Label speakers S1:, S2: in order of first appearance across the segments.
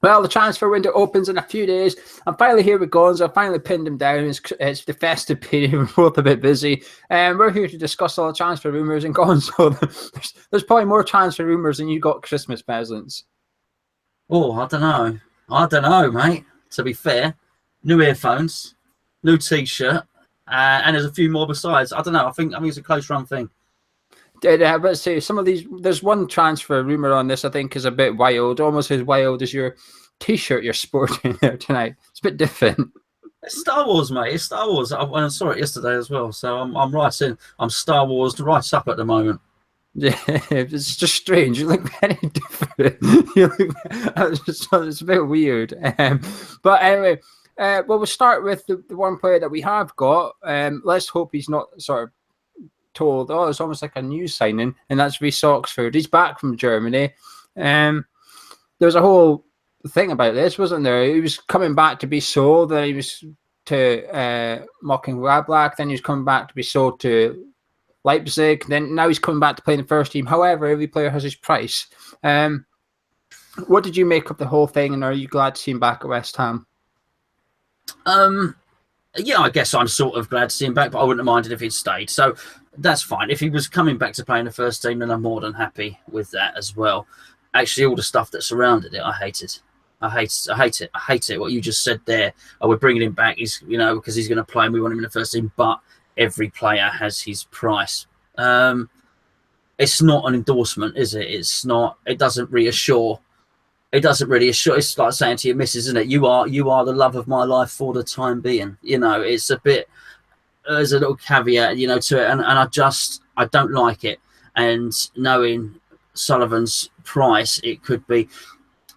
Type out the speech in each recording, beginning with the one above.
S1: Well, the transfer window opens in a few days. I'm finally here with Gonzo. I finally pinned him down. It's the festive period. We're both a bit busy. And we're here to discuss all the transfer rumours. And Gonzo, there's probably more transfer rumours than you got Christmas presents.
S2: Oh, I don't know. I don't know, mate. To be fair, new earphones, new T-shirt, and there's a few more besides. I don't know. I think it's a close run thing.
S1: But say some of these. There's one transfer rumor on this. I think is a bit wild, almost as wild as your T-shirt you're sporting there tonight. It's a bit different.
S2: It's Star Wars, mate. It's Star Wars. I saw it yesterday as well, so I'm right in. I'm Star Wars right up at the moment.
S1: Yeah, it's just strange. You look very different. It's a bit weird. But anyway, well, we'll start with the one player that we have got. Let's hope he's not sort of told, oh, it's almost like a new signing, and that's Reece Oxford. He's back from Germany. There was a whole thing about this, wasn't there? He was coming back to be sold, then he was to Mönchengladbach, then he was coming back to be sold to Leipzig, then now he's coming back to play in the first team. However, every player has his price. What did you make of the whole thing, and are you glad to see him back at West Ham?
S2: Yeah, I guess I'm sort of glad to see him back, but I wouldn't have minded if he'd stayed. So that's fine. If he was coming back to play in the first team, then I'm more than happy with that as well. Actually, all the stuff that surrounded it, I hated. I hate it. What you just said there. Oh, we're bringing him back. He's, because he's going to play and we want him in the first team. But every player has his price. It's not an endorsement, is it? It's not. It doesn't reassure. It's like saying to your missus, isn't it? You are the love of my life for the time being. It's a bit. There's a little caveat, to it, and I don't like it. And knowing Sullivan's price, it could be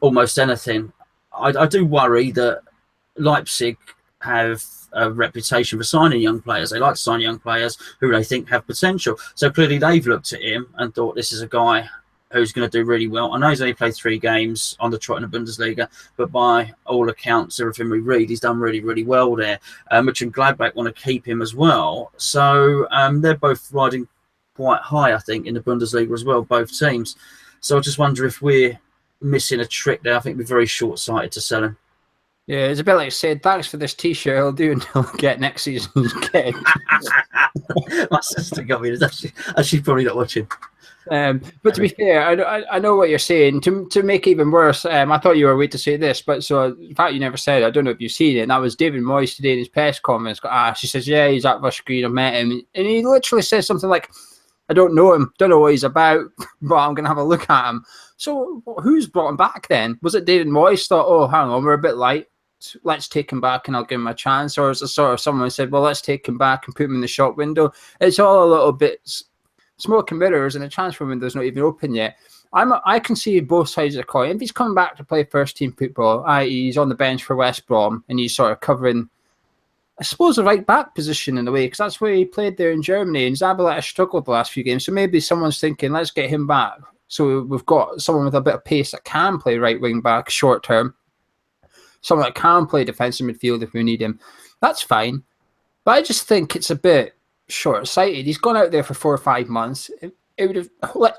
S2: almost anything. I do worry that Leipzig have a reputation for signing young players. They like to sign young players who they think have potential. So clearly they've looked at him and thought this is a guy who's going to do really well. I know he's only played 3 games on the trot in the Bundesliga, but by all accounts, everything we read, he's done really, really well there. Mönchengladbach want to keep him as well. So they're both riding quite high, I think, in the Bundesliga as well, both teams. So I just wonder if we're missing a trick there. I think we're very short-sighted to sell him.
S1: Yeah, it's a bit like I said, thanks for this T-shirt. I'll do until I get next season's kit.
S2: My sister got me. She's probably not watching.
S1: But to be fair, I know what you're saying. To make it even worse, I thought you were waiting to say this, but so in fact you never said it. I don't know if you've seen it. And that was David Moyes today in his press comments. She says, yeah, he's at Rush Green. I've met him, and he literally says something like, I don't know him, don't know what he's about, but I'm going to have a look at him. So who's brought him back then? Was it David Moyes thought, oh, hang on, we're a bit light, let's take him back and I'll give him a chance? Or is it sort of someone said, well, let's take him back and put him in the shop window? It's all a little bit smoke and mirrors, and the transfer window's not even open yet. I can see both sides of the coin. If he's coming back to play first team football, i.e. he's on the bench for West Brom and he's sort of covering, I suppose, the right back position in a way, because that's where he played there in Germany, and Zabaleta struggled the last few games. So maybe someone's thinking, let's get him back. So we've got someone with a bit of pace that can play right wing back short term, someone that can play defensive midfield if we need him. That's fine. But I just think it's a bit short-sighted. He's gone out there for 4 or 5 months. It would have,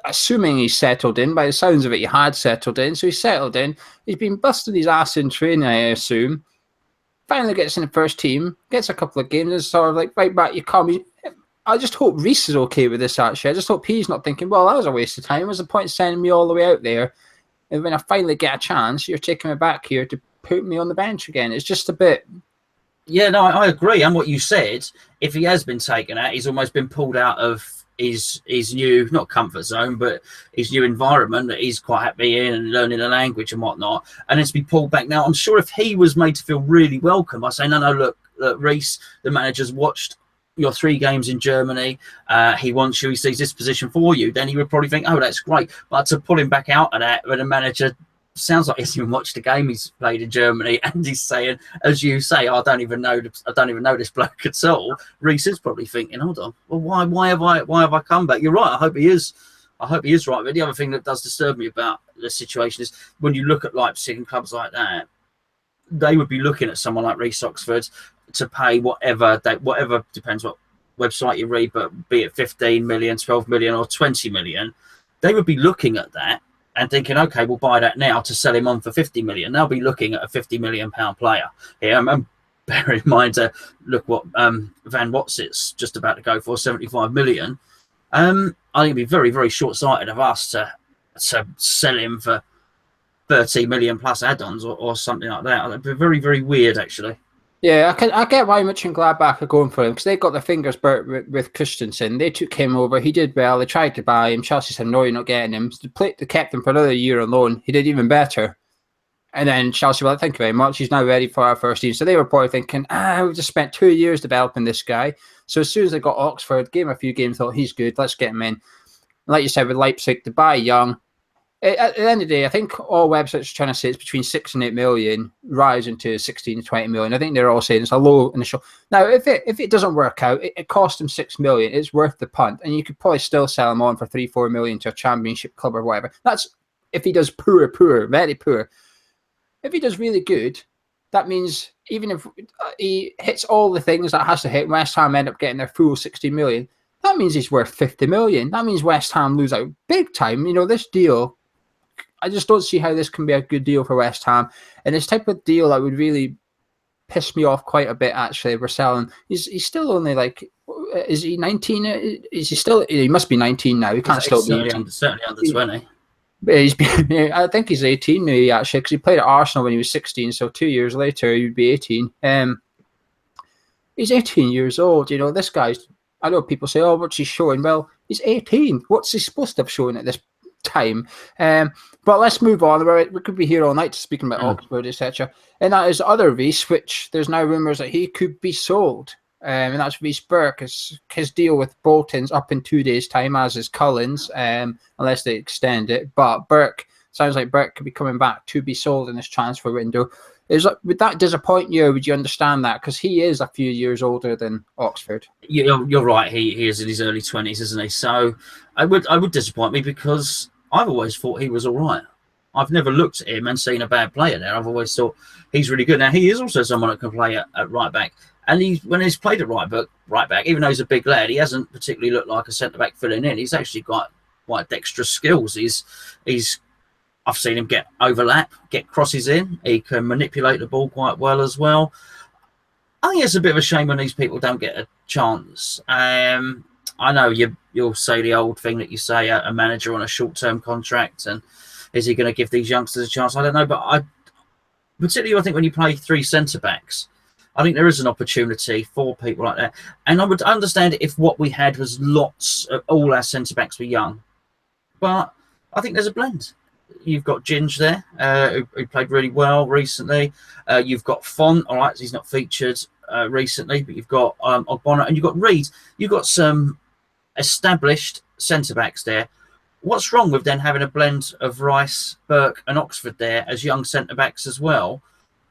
S1: assuming he's settled in, by the sounds of it, he had settled in. So he's settled in. He's been busting his ass in training, I assume. Finally gets in the first team, gets a couple of games, and sort of like, right back you come. I just hope Reece is okay with this, actually. I just hope he's not thinking, well, that was a waste of time. What's the point of sending me all the way out there? And when I finally get a chance, you're taking me back here to put me on the bench again. It's just a bit...
S2: Yeah, no, I agree. And what you said, if he has been taken out, he's almost been pulled out of his new, not comfort zone, but his new environment that he's quite happy in and learning the language and whatnot. And it's been pulled back now. I'm sure if he was made to feel really welcome by saying, no, look, Reece, the manager's watched your 3 games in Germany. He wants you, he sees this position for you. Then he would probably think, oh, that's great. But to pull him back out of that when the manager sounds like he hasn't even watched the game he's played in Germany, and he's saying, as you say, I don't even know this bloke at all. Reece is probably thinking, hold on, well, why have I come back? You're right. I hope he is right. But the other thing that does disturb me about the situation is when you look at Leipzig and clubs like that, they would be looking at someone like Reece Oxford to pay whatever depends what website you read, but be it 15 million, 12 million, or 20 million, they would be looking at that and thinking, okay, we'll buy that now to sell him on for 50 million. They'll be looking at a 50 million pound player here. And bear in mind, look what Van Watsett's just about to go for, 75 million. I think it'd be very, very short-sighted of us to sell him for 30 million plus add-ons or something like that. That'd be very, very weird, actually.
S1: Yeah, I get why Mönchengladbach are going for him, because they got their fingers burnt with Christensen. They took him over. He did well. They tried to buy him. Chelsea said, no, you're not getting him. So they kept him for another year on loan. He did even better. And then Chelsea, well, thank you very much. He's now ready for our first team. So they were probably thinking, we've just spent 2 years developing this guy. So as soon as they got Oxford, gave him a few games, thought he's good, let's get him in. And like you said, with Leipzig, to buy young. At the end of the day, I think all websites are trying to say it's between 6 and 8 million, rising to 16 to 20 million. I think they're all saying it's a low initial. Now, if it doesn't work out, it cost them 6 million. It's worth the punt, and you could probably still sell him on for 3-4 million to a championship club or whatever. That's if he does poor, very poor. If he does really good, that means even if he hits all the things that has to hit, West Ham end up getting their full 60 million. That means he's worth 50 million. That means West Ham lose out big time. You know, this deal, I just don't see how this can be a good deal for West Ham. And this type of deal that would really piss me off quite a bit, actually. We're selling. He's still only like, is he 19? Is he still, he must be 19 now. He can't still be 18.
S2: Certainly under 20.
S1: I think he's 18 maybe, actually, because he played at Arsenal when he was 16. So 2 years later, he'd be 18. He's 18 years old. You know, this guy's, I know people say, oh, what's he showing? Well, he's 18. What's he supposed to have shown at this time? But let's move on. We could be here all night speaking about Oxford, etc. And that is other Reece, which there's now rumours that he could be sold. And that's Reece Burke. His deal with Bolton's up in 2 days' time, as is Cullen's, unless they extend it. But Burke, sounds like Burke could be coming back to be sold in this transfer window. Would that disappoint you, or would you understand that? Because he is a few years older than Oxford.
S2: You're right. He is in his early 20s, isn't he? So I would disappoint me, because I've always thought he was all right. I've never looked at him and seen a bad player there. I've always thought he's really good. Now, he is also someone that can play at right back. And when he's played at right back, even though he's a big lad, he hasn't particularly looked like a centre-back filling in. He's actually got quite dexterous skills. I've seen him get overlap, get crosses in. He can manipulate the ball quite well as well. I think it's a bit of a shame when these people don't get a chance. I know you'll say the old thing that you say, a manager on a short-term contract, and is he going to give these youngsters a chance? I don't know, but particularly I think when you play three centre-backs, I think there is an opportunity for people like that. And I would understand it if what we had was lots of all our centre-backs were young. But I think there's a blend. You've got Ginge there, who played really well recently. You've got Font, all right, he's not featured recently, but you've got Ogbonna, and you've got Reed. You've got some established centre-backs there. What's wrong with then having a blend of Rice, Burke and Oxford there as young centre-backs as well?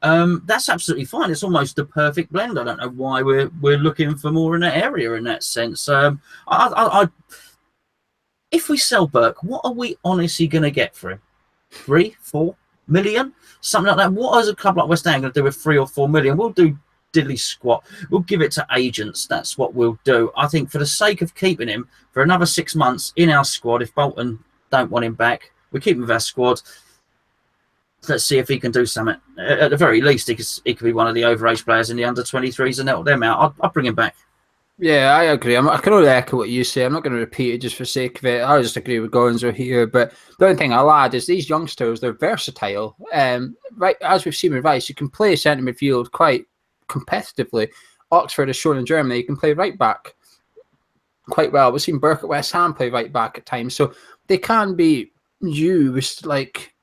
S2: That's absolutely fine. It's almost the perfect blend. I don't know why we're looking for more in that area in that sense. If we sell Burke, what are we honestly going to get for him? 3-4 million? Something like that. What is a club like West Ham going to do with 3 or 4 million? We'll do diddly squat. We'll give it to agents. That's what we'll do. I think for the sake of keeping him for another 6 months in our squad, if Bolton don't want him back, we keep him with our squad. Let's see if he can do something. At the very least, he could be one of the overage players in the under-23s and help them out. I'll bring him back.
S1: Yeah, I agree. I can only echo what you say. I'm not going to repeat it just for sake of it. I just agree with Gonzo here. But the only thing I'll add is these youngsters, they're versatile. Right, as we've seen with Rice, you can play centre midfield quite competitively. Oxford has shown in Germany, you can play right back quite well. We've seen Burke at West Ham play right back at times. So they can be used like...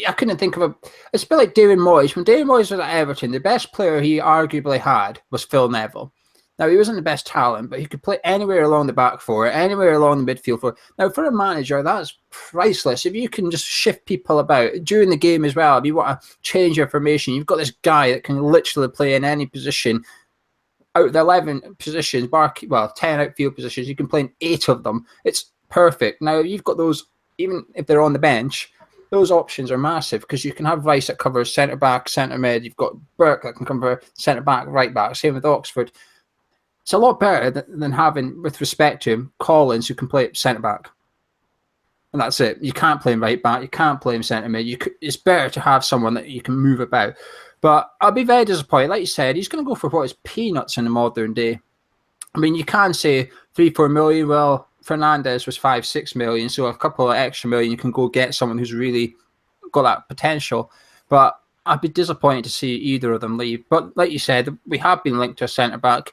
S1: I couldn't think of it's a bit like David Moyes. When David Moyes was at Everton, the best player he arguably had was Phil Neville. Now, he wasn't the best talent, but he could play anywhere along the back four, anywhere along the midfield four. Now, for a manager, that's priceless. If you can just shift people about during the game as well, if you want to change your formation, you've got this guy that can literally play in any position. Out of the 11 positions, 10 outfield positions, you can play in 8 of them. It's perfect. Now, you've got those, even if they're on the bench, those options are massive because you can have Rice that covers centre-back, centre-mid. You've got Burke that can cover centre-back, right-back. Same with Oxford. It's a lot better than having, with respect to him, Collins, who can play centre-back. and that's it. You can't play him right back. You can't play him centre mid. It's better to have someone that you can move about. But I'll be very disappointed. Like you said, he's going to go for what is peanuts in the modern day. I mean, you can say 3-4 million. Well, Fernandez was 5-6 million, so a couple of extra million, you can go get someone who's really got that potential. But I'd be disappointed to see either of them leave. But like you said, we have been linked to a centre back.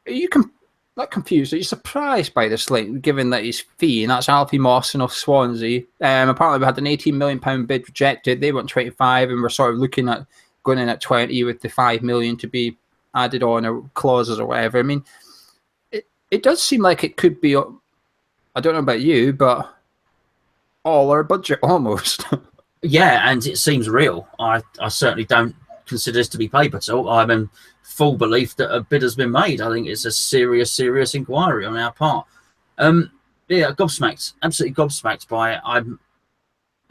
S1: You can not confused. Are you surprised by this link, given that his fee, and that's Alfie Mawson of Swansea? Apparently, we had an £18 million bid rejected. They want 25, and we're sort of looking at going in at 20 with the 5 million to be added on or clauses or whatever. I mean, it does seem like it could be. I don't know about you, but all our budget almost.
S2: Yeah, and it seems real. I certainly don't consider this to be paper talk. I'm in full belief that a bid has been made. I think it's a serious inquiry on our part. Yeah, gobsmacked, absolutely gobsmacked by it. I'm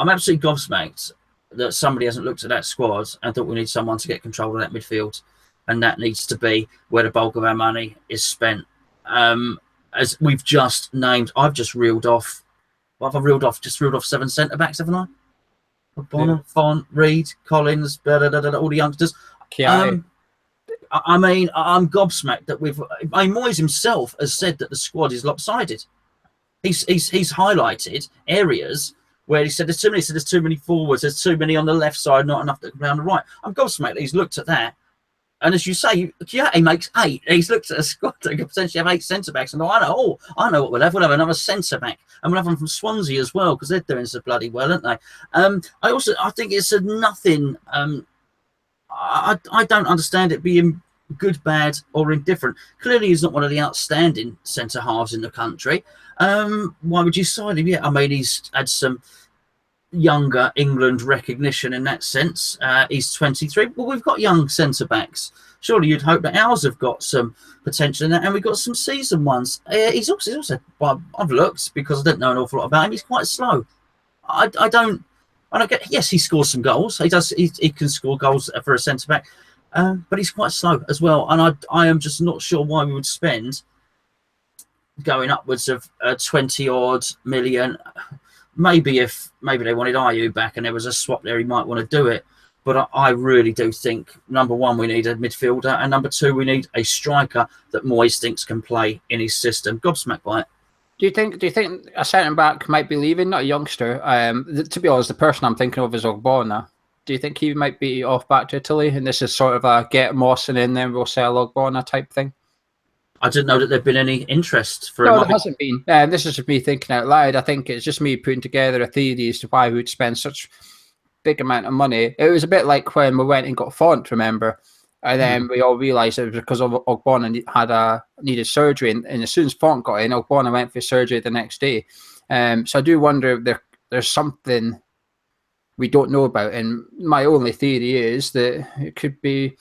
S2: absolutely gobsmacked that somebody hasn't looked at that squad and thought we need someone to get control of that midfield, and that needs to be where the bulk of our money is spent. As we've just named, I've just reeled off. What have I reeled off? Just reeled off 7 centre backs, haven't I? Bonner, Font, Reed, Collins, all the youngsters. I mean, I'm gobsmacked that Moyes himself has said that the squad is lopsided. He's highlighted areas where he said there's too many forwards, there's too many on the left side, not enough around the right. I'm gobsmacked that he's looked at that. And as you say, he makes 8. He's looked at a squad that could potentially have 8 centre backs. And I know what we'll have. We'll have another centre back, and we'll have them from Swansea as well, because they're doing so bloody well, aren't they? I think it's a nothing. I don't understand it being good, bad, or indifferent. Clearly, he's not one of the outstanding centre halves in the country. Why would you sign him? Yeah, I mean, he's had some younger England recognition in that sense. He's 23. Well, we've got young centre backs. Surely you'd hope that ours have got some potential in that, and we've got some seasoned ones. He's also. Well, I've looked because I don't know an awful lot about him. He's quite slow. I don't get. Yes, he scores some goals. He does. He can score goals for a centre back, but he's quite slow as well. And I am just not sure why we would spend going upwards of 20 odd million. Maybe if they wanted Ayew back and there was a swap there, he might want to do it. But I really do think, number one, we need a midfielder, and number two, we need a striker that Moyes thinks can play in his system. Gobsmacked by it.
S1: Do you think a centre back might be leaving? Not a youngster. To be honest, the person I'm thinking of is Ogbonna. Do you think he might be off back to Italy, and this is sort of a get Mawson in, then we'll sell Ogbonna type thing?
S2: I didn't know that there'd been any interest for him.
S1: No, there hasn't been. This is just me thinking out loud. I think it's just me putting together a theory as to why we would spend such big amount of money. It was a bit like when we went and got Font, remember? And then we all realised it was because of Ogbonna needed surgery. And as soon as Font got in, Ogbonna went for surgery the next day. So I do wonder if there's something we don't know about. And my only theory is that it could be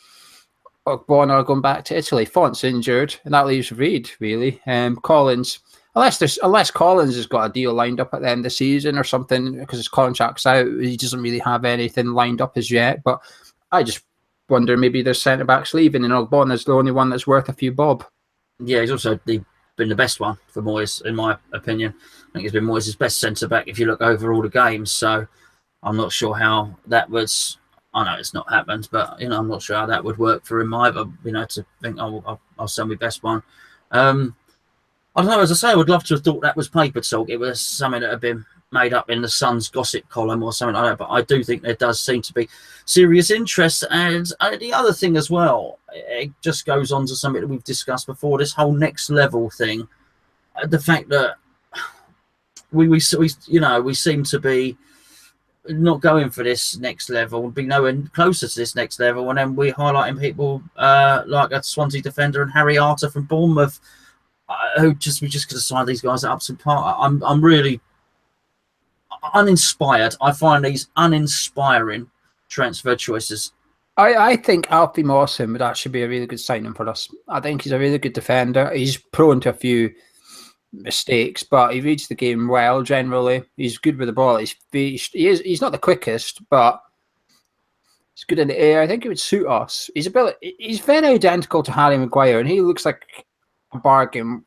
S1: Ogbonna going back to Italy. Font's injured, and that leaves Reed, really. Collins, unless Collins has got a deal lined up at the end of the season or something, because his contract's out, he doesn't really have anything lined up as yet. But I just wonder, maybe there's centre-backs leaving, and Ogbonna's the only one that's worth a few bob. Yeah,
S2: he's also been the best one for Moyes, in my opinion. I think he's been Moyes' best centre-back if you look over all the games. So I'm not sure how that was... I know it's not happened, but I'm not sure how that would work for him either. To think, I'll sell my best one. I don't know. As I say, I would love to have thought that was paper talk. It was something that had been made up in the Sun's gossip column or something like that. But I do think there does seem to be serious interest. And the other thing as well, it just goes on to something that we've discussed before. This whole next level thing, the fact that we seem to be not going for this next level, be nowhere closer to this next level, and then we're highlighting people like a Swansea defender and Harry Arter from Bournemouth, we just could have signed these guys at Upton Park. I'm really uninspired. I find these uninspiring transfer choices.
S1: I think Alfie Mawson would actually be a really good signing for us. I think he's a really good defender. He's prone to a few mistakes, but he reads the game well generally. He's good with the ball. He's not the quickest, but he's good in the air. I think he would suit us. He's very identical to Harry Maguire, and he looks like a bargain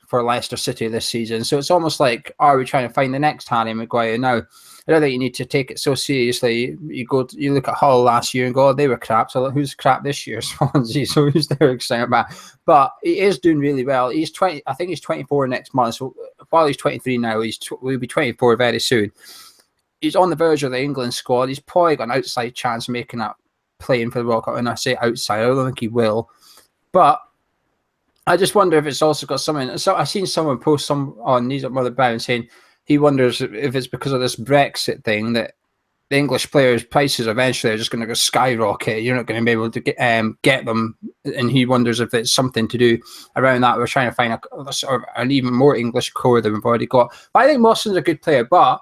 S1: for Leicester City this season. So it's almost like, are we trying to find the next Harry Maguire? Now, I don't think you need to take it so seriously. You look at Hull last year and go, oh, they were crap. So who's crap this year? Swansea. So who's they're excited about? But he is doing really well. He's 20. I think he's 24 next month. So while he's 23 now, will be 24 very soon. He's on the verge of the England squad. He's probably got an outside chance of making that, playing for the World Cup. And I say outside, I don't think he will. But I just wonder if it's also got something. So I've seen someone post some on Knees Up Mother Brown saying he wonders if it's because of this Brexit thing that the English players' prices eventually are just going to go skyrocket. You're not going to be able to get them. And he wonders if it's something to do around that. We're trying to find a sort of an even more English core than we've already got. But I think Mawson's a good player, but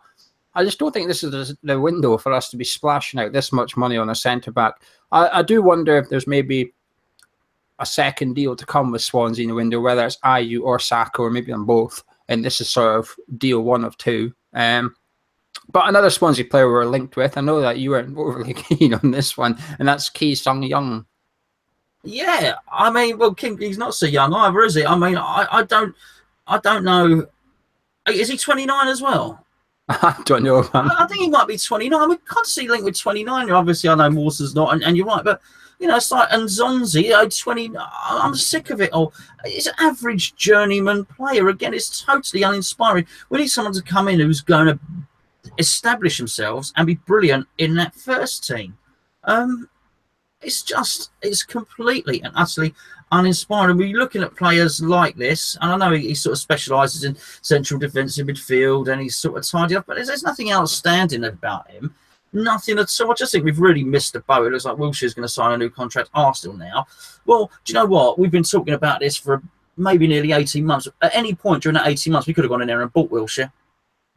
S1: I just don't think this is the window for us to be splashing out this much money on a centre-back. I do wonder if there's maybe a second deal to come with Swansea in the window, whether it's Ayew or Saka or maybe on both. And this is sort of deal one of two. But another Swansea player we're linked with, I know that you weren't overly keen on this one, and that's Ki Sung-young.
S2: Yeah, I mean, well, he's not so young either, is he? I mean, I don't know. Is he 29 as well?
S1: I don't know.
S2: I think he might be 29. We can't see linked with 29. Obviously, I know Mawson's not, and you're right, but you know, it's like Nzonzi, 20. I'm sick of it all. It's an average journeyman player. Again, it's totally uninspiring. We need someone to come in who's going to establish themselves and be brilliant in that first team. It's completely and utterly uninspiring. We're looking at players like this, and I know he sort of specialises in central defensive midfield and he's sort of tidy up, but there's nothing outstanding about him. Nothing at all. I just think we've really missed the boat. It looks like Wilshire's going to sign a new contract at Arsenal now. Well, do you know what? We've been talking about this for maybe nearly 18 months. At any point during that 18 months, we could have gone in there and bought Wilshere.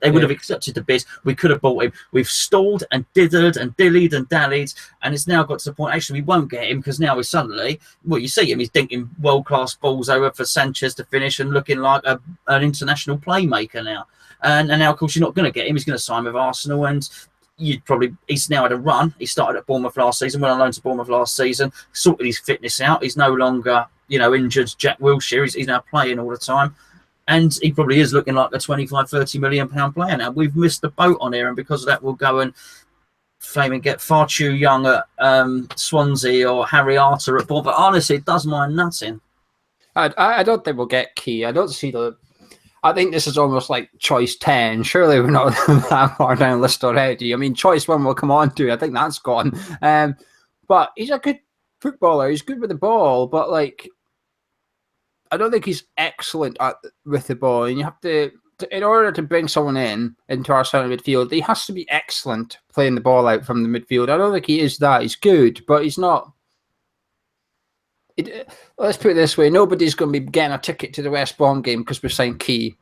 S2: They would have accepted the bid. We could have bought him. We've stalled and dithered and dillied and dallied, and it's now got to the point, actually, we won't get him because now we're suddenly, well, you see him, he's dinking world-class balls over for Sanchez to finish and looking like an international playmaker now. And now, of course, you're not going to get him. He's going to sign with Arsenal, and he's now had a run. He started at Bournemouth last season, went on loan to Bournemouth last season, sorted his fitness out. He's no longer, injured Jack Wilshere. He's now playing all the time. And he probably is looking like a 25, 30 million pound player now. We've missed the boat on here, and because of that, we'll go and get far too young at Swansea or Harry Arter at Bournemouth. But honestly, it does my nothing.
S1: I don't think we'll get Key. I don't see I think this is almost like choice 10. Surely we're not that far down the list already. I mean, choice 1 will come on to. I think that's gone. But he's a good footballer. He's good with the ball, but I don't think he's excellent with the ball. And you have to, in order to bring someone into our centre midfield, he has to be excellent playing the ball out from the midfield. I don't think he is that. He's good, but he's not. Let's put it this way: nobody's going to be getting a ticket to the West Brom game because we're saying Key.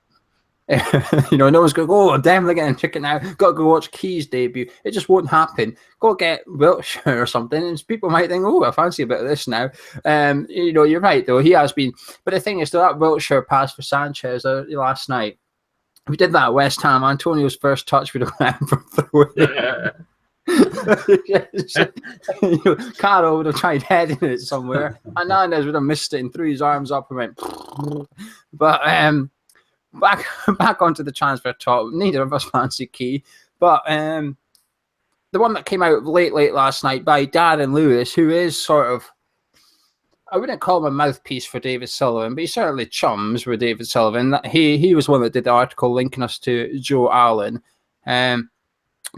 S1: No one's going to go, oh, damn, they're getting a ticket now. Got to go watch Key's debut. It just won't happen. Go get Wiltshire or something, and people might think, oh, I fancy a bit of this now. You're right, though. He has been. But the thing is, that Wiltshire pass for Sanchez last night, we did that at West Ham. Antonio's first touch would have went from throw. Carroll would have tried heading it somewhere. Hernandez would have missed it and threw his arms up and went. But back onto the transfer talk. Neither of us fancy Key, but the one that came out late last night by Darren Lewis, who is sort of, I wouldn't call him a mouthpiece for David Sullivan, but he certainly chums with David Sullivan. He was one that did the article linking us to Joe Allen.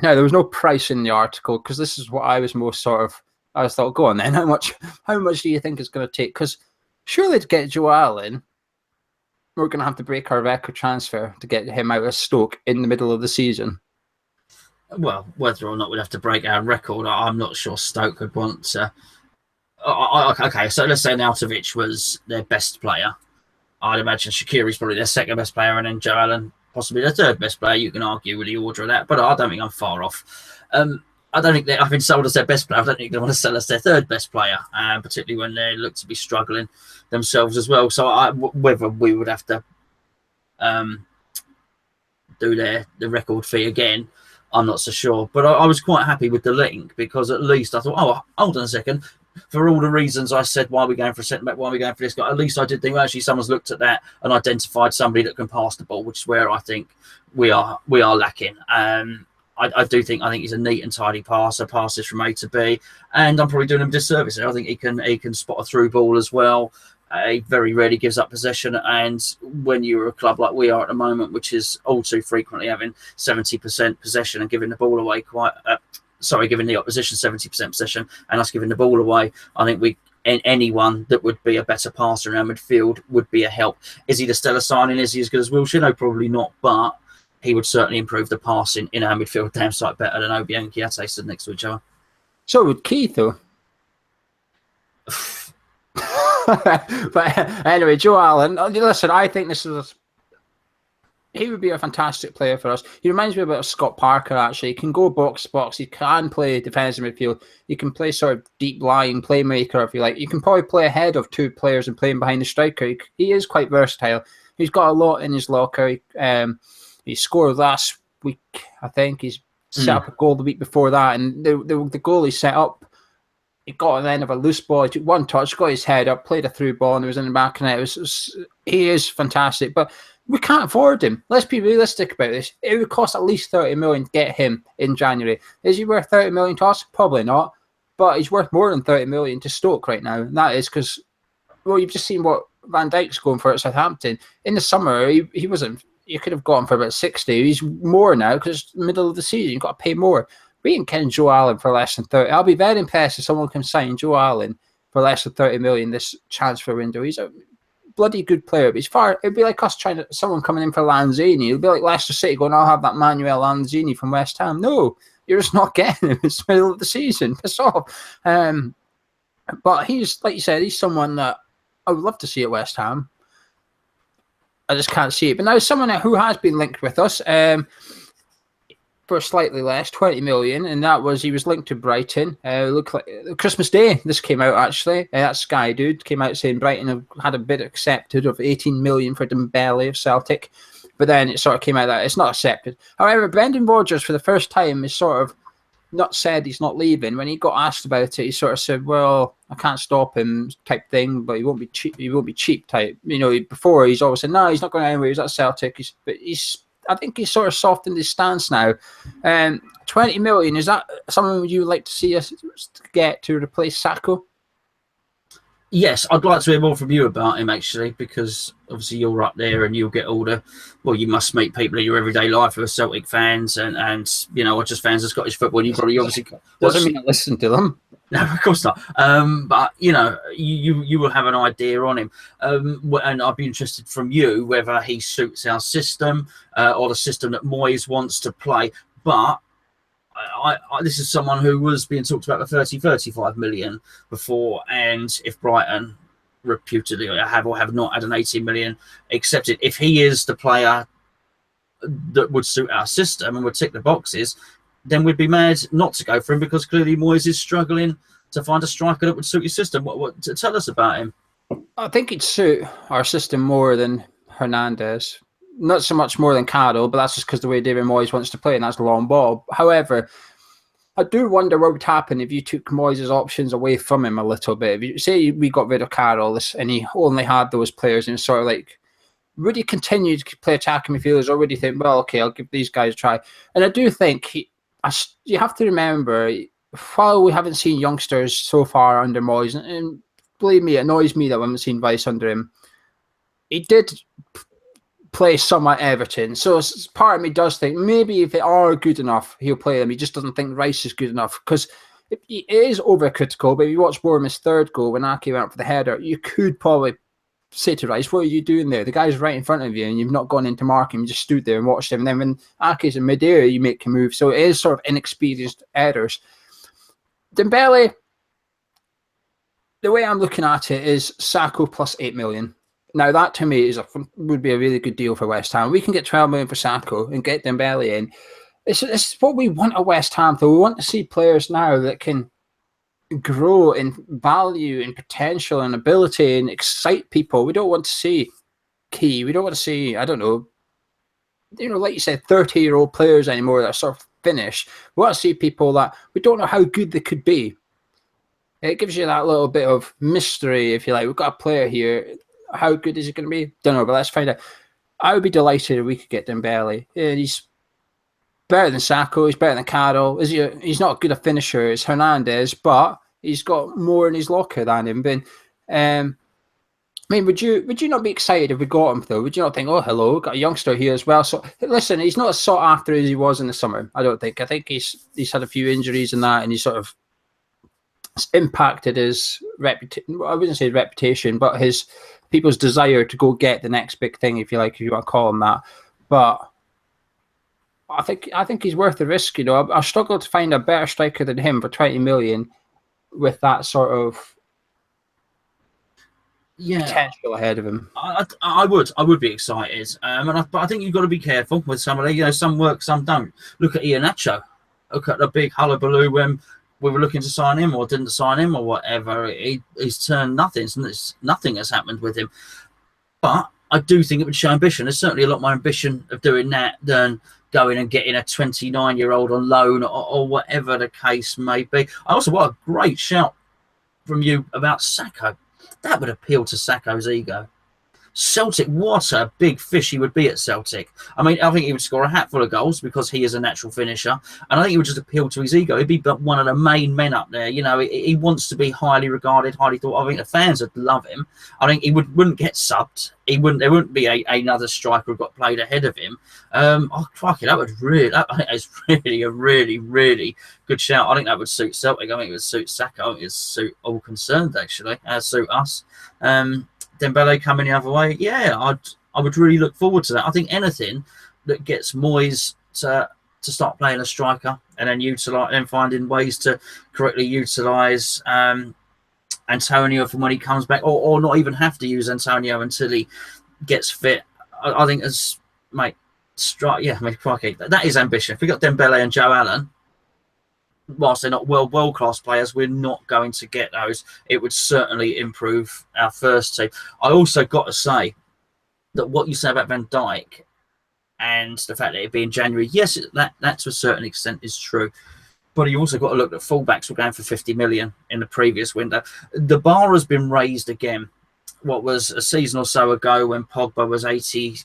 S1: Now, there was no price in the article because this is what I was most I thought, go on then, how much do you think it's going to take? Because surely to get Joe Allen, we're going to have to break our record transfer to get him out of Stoke in the middle of the season.
S2: Well, whether or not we'd have to break our record, I'm not sure Stoke would want to. Okay, so let's say Nautovic was their best player. I'd imagine Shaqiri's probably their second best player, and then Joe Allen possibly their third best player. You can argue with the order of that, but I don't think I'm far off. I don't think I've been sold as their best player. I don't think they want to sell us their third best player, particularly when they look to be struggling themselves as well. So whether we would have to do the record fee again, I'm not so sure. But I was quite happy with the link because at least I thought, oh, hold on a second. for all the reasons I said, why are we going for a centre back, why are we going for this guy, at least I did think, well, actually someone's looked at that and identified somebody that can pass the ball, which is where I think we are lacking. I do think he's a neat and tidy passer, passes from A to B, and I'm probably doing him a disservice there. I think he can spot a through ball as well. He very rarely gives up possession, and when you're a club like we are at the moment, which is all too frequently having 70% possession and giving the ball away giving the opposition 70% possession and us giving the ball away, I think anyone that would be a better passer in our midfield would be a help. Is he the stellar signing? Is he as good as Wilshere? No, probably not, but he would certainly improve the passing in our midfield damn sight better than Obi and Kiate stood next to each other.
S1: So would Keith, though. But anyway, Joe Allen, listen, I think he would be a fantastic player for us. He reminds me a bit of Scott Parker, actually. He can go box to box. He can play defensive midfield. He can play sort of deep lying playmaker, if you like. You can probably play ahead of two players and play him behind the striker. He is quite versatile. He's got a lot in his locker. He scored last week, I think. He's set up a goal the week before that, and the goal he set up, he got an end of a loose ball. He took one touch, got his head up, played a through ball, and it was in the back of the net. He is fantastic, but we can't afford him. Let's be realistic about this. It would cost at least 30 million to get him in January. Is he worth 30 million to us? Probably not, but he's worth more than 30 million to Stoke right now, and that is because, well, you've just seen what Van Dijk's going for at Southampton. In the summer, he wasn't. You could have gone for about 60. He's more now because it's the middle of the season. You've got to pay more. We ain't getting Joe Allen for less than 30. I'll be very impressed if someone can sign Joe Allen for less than 30 million this transfer window. He's a bloody good player, but it'd be like us someone coming in for Lanzini. It'd be like Leicester City going, I'll have that Manuel Lanzini from West Ham. No, you're just not getting him. It's the middle of the season. Piss off. But he's, like you said, he's someone that I would love to see at West Ham. I just can't see it. But now someone who has been linked with us for slightly less, 20 million, and that was, he was linked to Brighton. Looked like Christmas Day, this came out actually. That Sky dude came out saying Brighton have had a bid accepted of 18 million for Dembele of Celtic. But then it sort of came out that it's not accepted. However, Brendan Rodgers, for the first time, is sort of not said he's not leaving. When he got asked about it, he sort of said, well, I can't stop him type thing, but he won't be cheap type. You know, before he's always said, no, he's not going anywhere. He's at Celtic. I think he's sort of softened his stance now. 20 million, is that something you would like to see us get to replace Sacco?
S2: Yes, I'd like to hear more from you about him, actually, because obviously you're up there and you'll get all you must meet people in your everyday life who are Celtic fans and you know, or just fans of Scottish football. And you probably obviously...
S1: Doesn't mean I listen to them.
S2: No, of course not. But, you know, you will have an idea on him. And I'd be interested from you whether he suits our system or the system that Moyes wants to play. But this is someone who was being talked about for 35 million before. And if Brighton reputedly have or have not had an 18 million accepted, if he is the player that would suit our system and would tick the boxes, then we'd be mad not to go for him, because clearly Moyes is struggling to find a striker that would suit his system. What tell us about him?
S1: I think he'd suit our system more than Hernandez. Not so much more than Carroll, but that's just because the way David Moyes wants to play, and that's the long ball. However, I do wonder what would happen if you took Moyes' options away from him a little bit. If you say we got rid of Carroll and he only had those players, and sort of like, would he continue to play attacking midfielders, or would he think, well, okay, I'll give these guys a try? And I do think you have to remember, while we haven't seen youngsters so far under Moyes, and believe me, it annoys me that we haven't seen Vice under him, he did play some at Everton. So part of me does think maybe if they are good enough, he'll play them. He just doesn't think Rice is good enough, because it is overcritical. But if you watch Bournemouth's third goal when Ake went up for the header, you could probably say to Rice, what are you doing there? The guy's right in front of you and you've not gone into mark him. You just stood there and watched him. And then when Ake's in mid-air, you make a move. So it is sort of inexperienced errors. Dembele, the way I'm looking at it is Sacco plus 8 million. Now that to me would be a really good deal for West Ham. We can get 12 million for Sacco and get Dembele in. It's what we want at West Ham, though. We want to see players now that can grow in value and potential and ability and excite people. We don't want to see Key. We don't want to see, I don't know, like you said, 30-year-old players anymore that are sort of finished. We want to see people that we don't know how good they could be. It gives you that little bit of mystery, if you like. We've got a player here. How good is he going to be? Don't know, but let's find out. I would be delighted if we could get Dembele. He's better than Sacco. He's better than Carroll. He's not as good a finisher as Hernandez, but he's got more in his locker than him. But, I mean, would you not be excited if we got him, though? Would you not think, oh, hello, we've got a youngster here as well? So, listen, he's not as sought after as he was in the summer, I don't think. I think he's had a few injuries and that, and he's sort of impacted his reputation. I wouldn't say reputation, but his people's desire to go get the next big thing, if you like, if you want to call him that. But I think he's worth the risk. You know, I struggle to find a better striker than him for 20 million with that sort of potential ahead of him.
S2: I would be excited, but I think you've got to be careful with some of them. You know, some work, some don't. Look at Iheanacho. Look at the big hullabaloo when we were looking to sign him or didn't sign him or whatever. He's turned nothing. Nothing has happened with him. But I do think it would show ambition. There's certainly a lot more ambition of doing that than going and getting a 29-year-old on loan or whatever the case may be. I also, what a great shout from you about Sacco. That would appeal to Sacco's ego. Celtic, what a big fish he would be at Celtic. I mean, I think he would score a hatful of goals because he is a natural finisher. And I think he would just appeal to his ego. He'd be one of the main men up there. You know, he wants to be highly regarded, highly thought. I think the fans would love him. I think he wouldn't get subbed. There wouldn't be another striker who got played ahead of him. Crikey, that would really, I think that's really a really, really good shout. I think that would suit Celtic. I think it would suit Sacco. I think it would suit all concerned, actually. Suit us. Dembele coming the other way, yeah, I would really look forward to that. I think anything that gets Moyes to start playing a striker and then finding ways to correctly utilise Antonio from when he comes back, or not even have to use Antonio until he gets fit. I think crikey, that is ambition. If we got Dembele and Joe Allen, whilst they're not world class players, we're not going to get those. It would certainly improve our first team. I also got to say that what you say about Van Dijk and the fact that it being January, yes, that to a certain extent is true. But you also got to look at fullbacks were going for 50 million in the previous window. The bar has been raised again. What was a season or so ago when Pogba was 86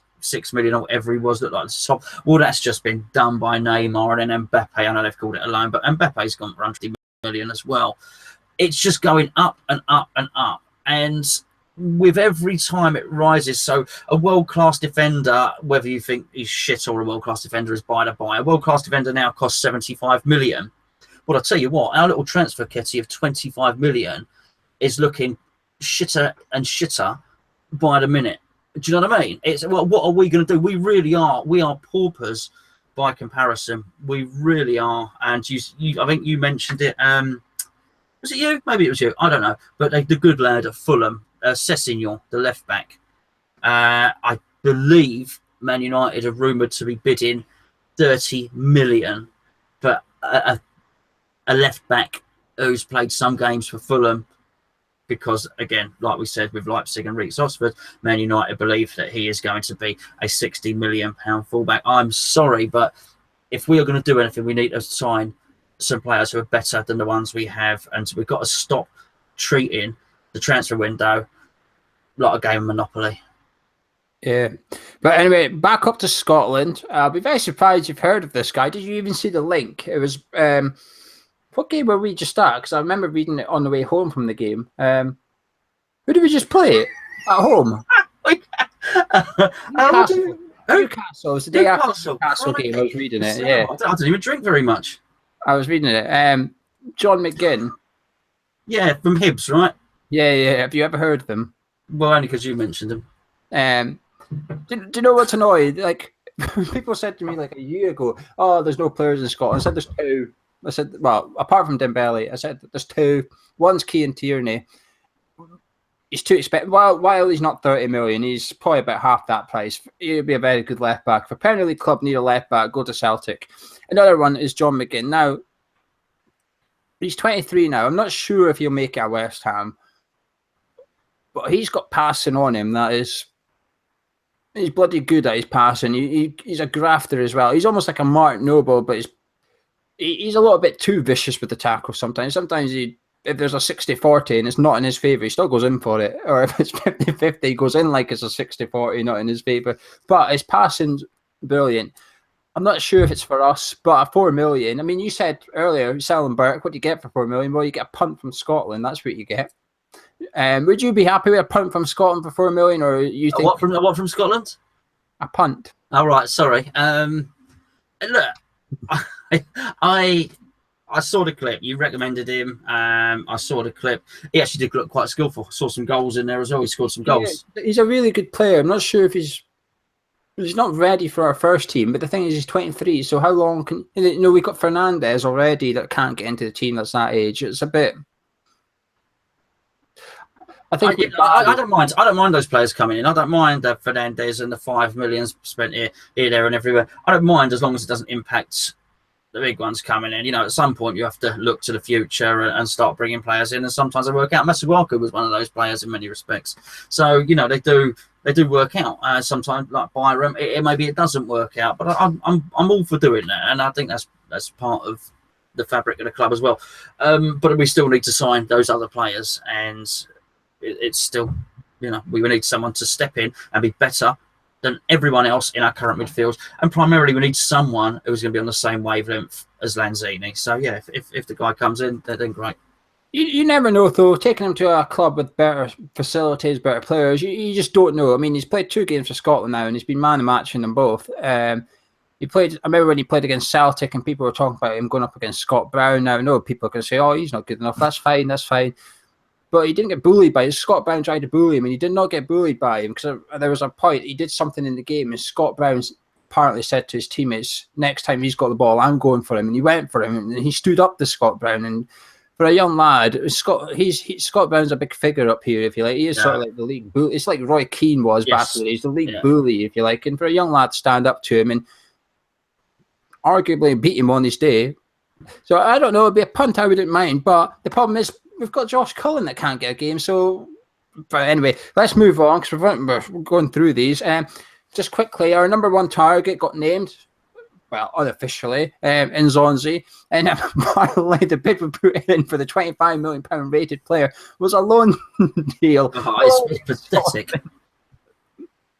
S2: million or whatever he was, looked like the top. Well, that's just been done by Neymar and then Mbappe. I know they've called it a loan, but Mbappe's gone for 150 million as well. It's just going up and up and up. And with every time it rises, so a world-class defender, whether you think he's shit or a world-class defender is by the by, a world-class defender now costs 75 million. Well, I'll tell you what, our little transfer kitty of 25 million is looking shitter and shitter by the minute. Do you know what I mean? It's what are we going to do? We are paupers by comparison. We really are. And you I think you mentioned it. Was it you? Maybe it was you. I don't know. But the good lad at Fulham, Sessegnon, the left back. I believe Man United are rumoured to be bidding 30 million for a left back who's played some games for Fulham. Because, again, like we said with Leipzig and Reece Oxford, Man United believe that he is going to be a £60 million fullback. I'm sorry, but if we are going to do anything, we need to sign some players who are better than the ones we have. And so we've got to stop treating the transfer window like a game of Monopoly.
S1: Yeah. But anyway, back up to Scotland. I'll be very surprised you've heard of this guy. Did you even see the link? It was... what game were we just at? Because I remember reading it on the way home from the game. Who did we just play at home? Newcastle. It was the day after the Newcastle game. I was reading it. Yeah,
S2: I didn't even drink very much.
S1: I was reading it. John McGinn.
S2: Yeah, from Hibs, right?
S1: Yeah. Have you ever heard of them?
S2: Well, only because you mentioned them.
S1: Do you know what's annoying? Like, people said to me like a year ago, "Oh, there's no players in Scotland." I said, "There's two." I said, well, apart from Dembele, I said there's two. One's Cian Tierney. He's too expensive. While he's not 30 million, he's probably about half that price. He'll be a very good left back. If a Premier League club need a left back, go to Celtic. Another one is John McGinn. Now, he's 23 now. I'm not sure if he'll make it at West Ham, but he's got passing on him. He's bloody good at his passing. He's a grafter as well. He's almost like a Mark Noble, but he's a little bit too vicious with the tackle sometimes. Sometimes he if there's a 60-40 and it's not in his favour, he still goes in for it. Or if it's 50-50, he goes in like it's a 60-40, not in his favour. But his passing's brilliant. I'm not sure if it's for us, but at 4 million, I mean, you said earlier, selling Burke, what do you get for 4 million? Well, you get a punt from Scotland. That's what you get. Would you be happy with a punt from Scotland for 4 million, or you think
S2: what from Scotland?
S1: A punt.
S2: All right, sorry. Look, I saw the clip. You recommended him. I saw the clip. He actually did look quite skillful. Saw some goals in there as well. He scored some goals.
S1: Yeah, he's a really good player. I'm not sure if he's not ready for our first team, but the thing is, he's 23. So how long can we've got Fernandez already that can't get into the team that's that age. It's a bit. I think
S2: I don't mind. I don't mind those players coming in. I don't mind Fernandez and the 5 million spent here, there, and everywhere. I don't mind as long as it doesn't impact the big ones coming in. At some point you have to look to the future and start bringing players in, and sometimes they work out. Masuaku was one of those players in many respects. So they do work out. Sometimes, like Byram, maybe it doesn't work out, but I'm all for doing that, and I think that's part of the fabric of the club as well. But we still need to sign those other players, and it's still, we need someone to step in and be better than everyone else in our current midfield, and primarily we need someone who's going to be on the same wavelength as Lanzini. So yeah, if the guy comes in, then great.
S1: You never know, though. Taking him to a club with better facilities, better players, you just don't know. I mean, he's played 2 games for Scotland now, and he's been man of match in them both. He played. I remember when he played against Celtic, and people were talking about him going up against Scott Brown. Now I know people are going to say, "Oh, he's not good enough." That's fine. That's fine. But he didn't get bullied by him. Scott Brown tried to bully him, and he did not get bullied by him, because there was a point he did something in the game, and Scott Brown apparently said to his teammates, "Next time he's got the ball, I'm going for him." And he went for him, and he stood up to Scott Brown. And for a young lad, Scott Brown's a big figure up here, if you like. He is sort of like the league bully. It's like Roy Keane was back then. He's the league bully, if you like. And for a young lad to stand up to him and arguably beat him on his day. So I don't know, it'd be a punt I wouldn't mind. But the problem is, we've got Josh Cullen that can't get a game. So, but anyway, let's move on, because we're going through these. Just quickly, our number 1 target got named, well, unofficially, Nzonzi. And apparently the bid we put in for the £25 million rated player was a loan deal.
S2: It's pathetic.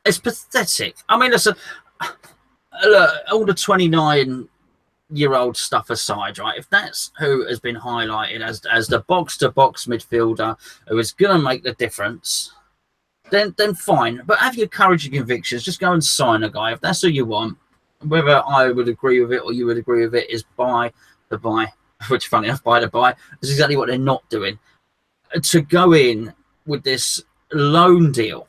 S2: It's pathetic. I mean, listen, look, all the 29-year-old stuff aside, right? If that's who has been highlighted as the box-to-box midfielder who is going to make the difference, then fine. But have your courage and convictions. Just go and sign a guy if that's who you want. Whether I would agree with it or you would agree with it is by the by, which, funny enough, by the by, is exactly what they're not doing. To go in with this loan deal,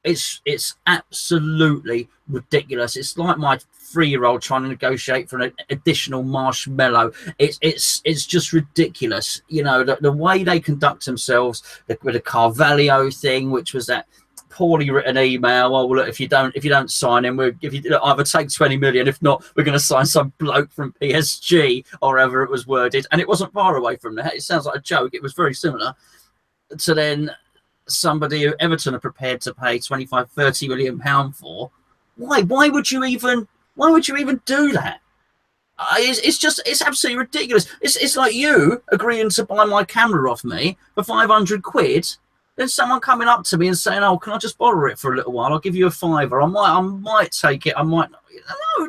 S2: it's absolutely ridiculous. It's like my 3-year-old trying to negotiate for an additional marshmallow. It's just ridiculous. The way they conduct themselves with the Carvalho thing, which was that poorly written email. Oh, well, look, if you don't sign him, either take 20 million. If not, we're going to sign some bloke from PSG, or however it was worded. And it wasn't far away from that. It sounds like a joke. It was very similar. So then somebody who Everton are prepared to pay 25-30 million pound for. Why would you even do that? It's absolutely ridiculous. It's like you agreeing to buy my camera off me for 500 quid. Then someone coming up to me and saying, "Oh, can I just borrow it for a little while? I'll give you a £5. I might take it. I might not."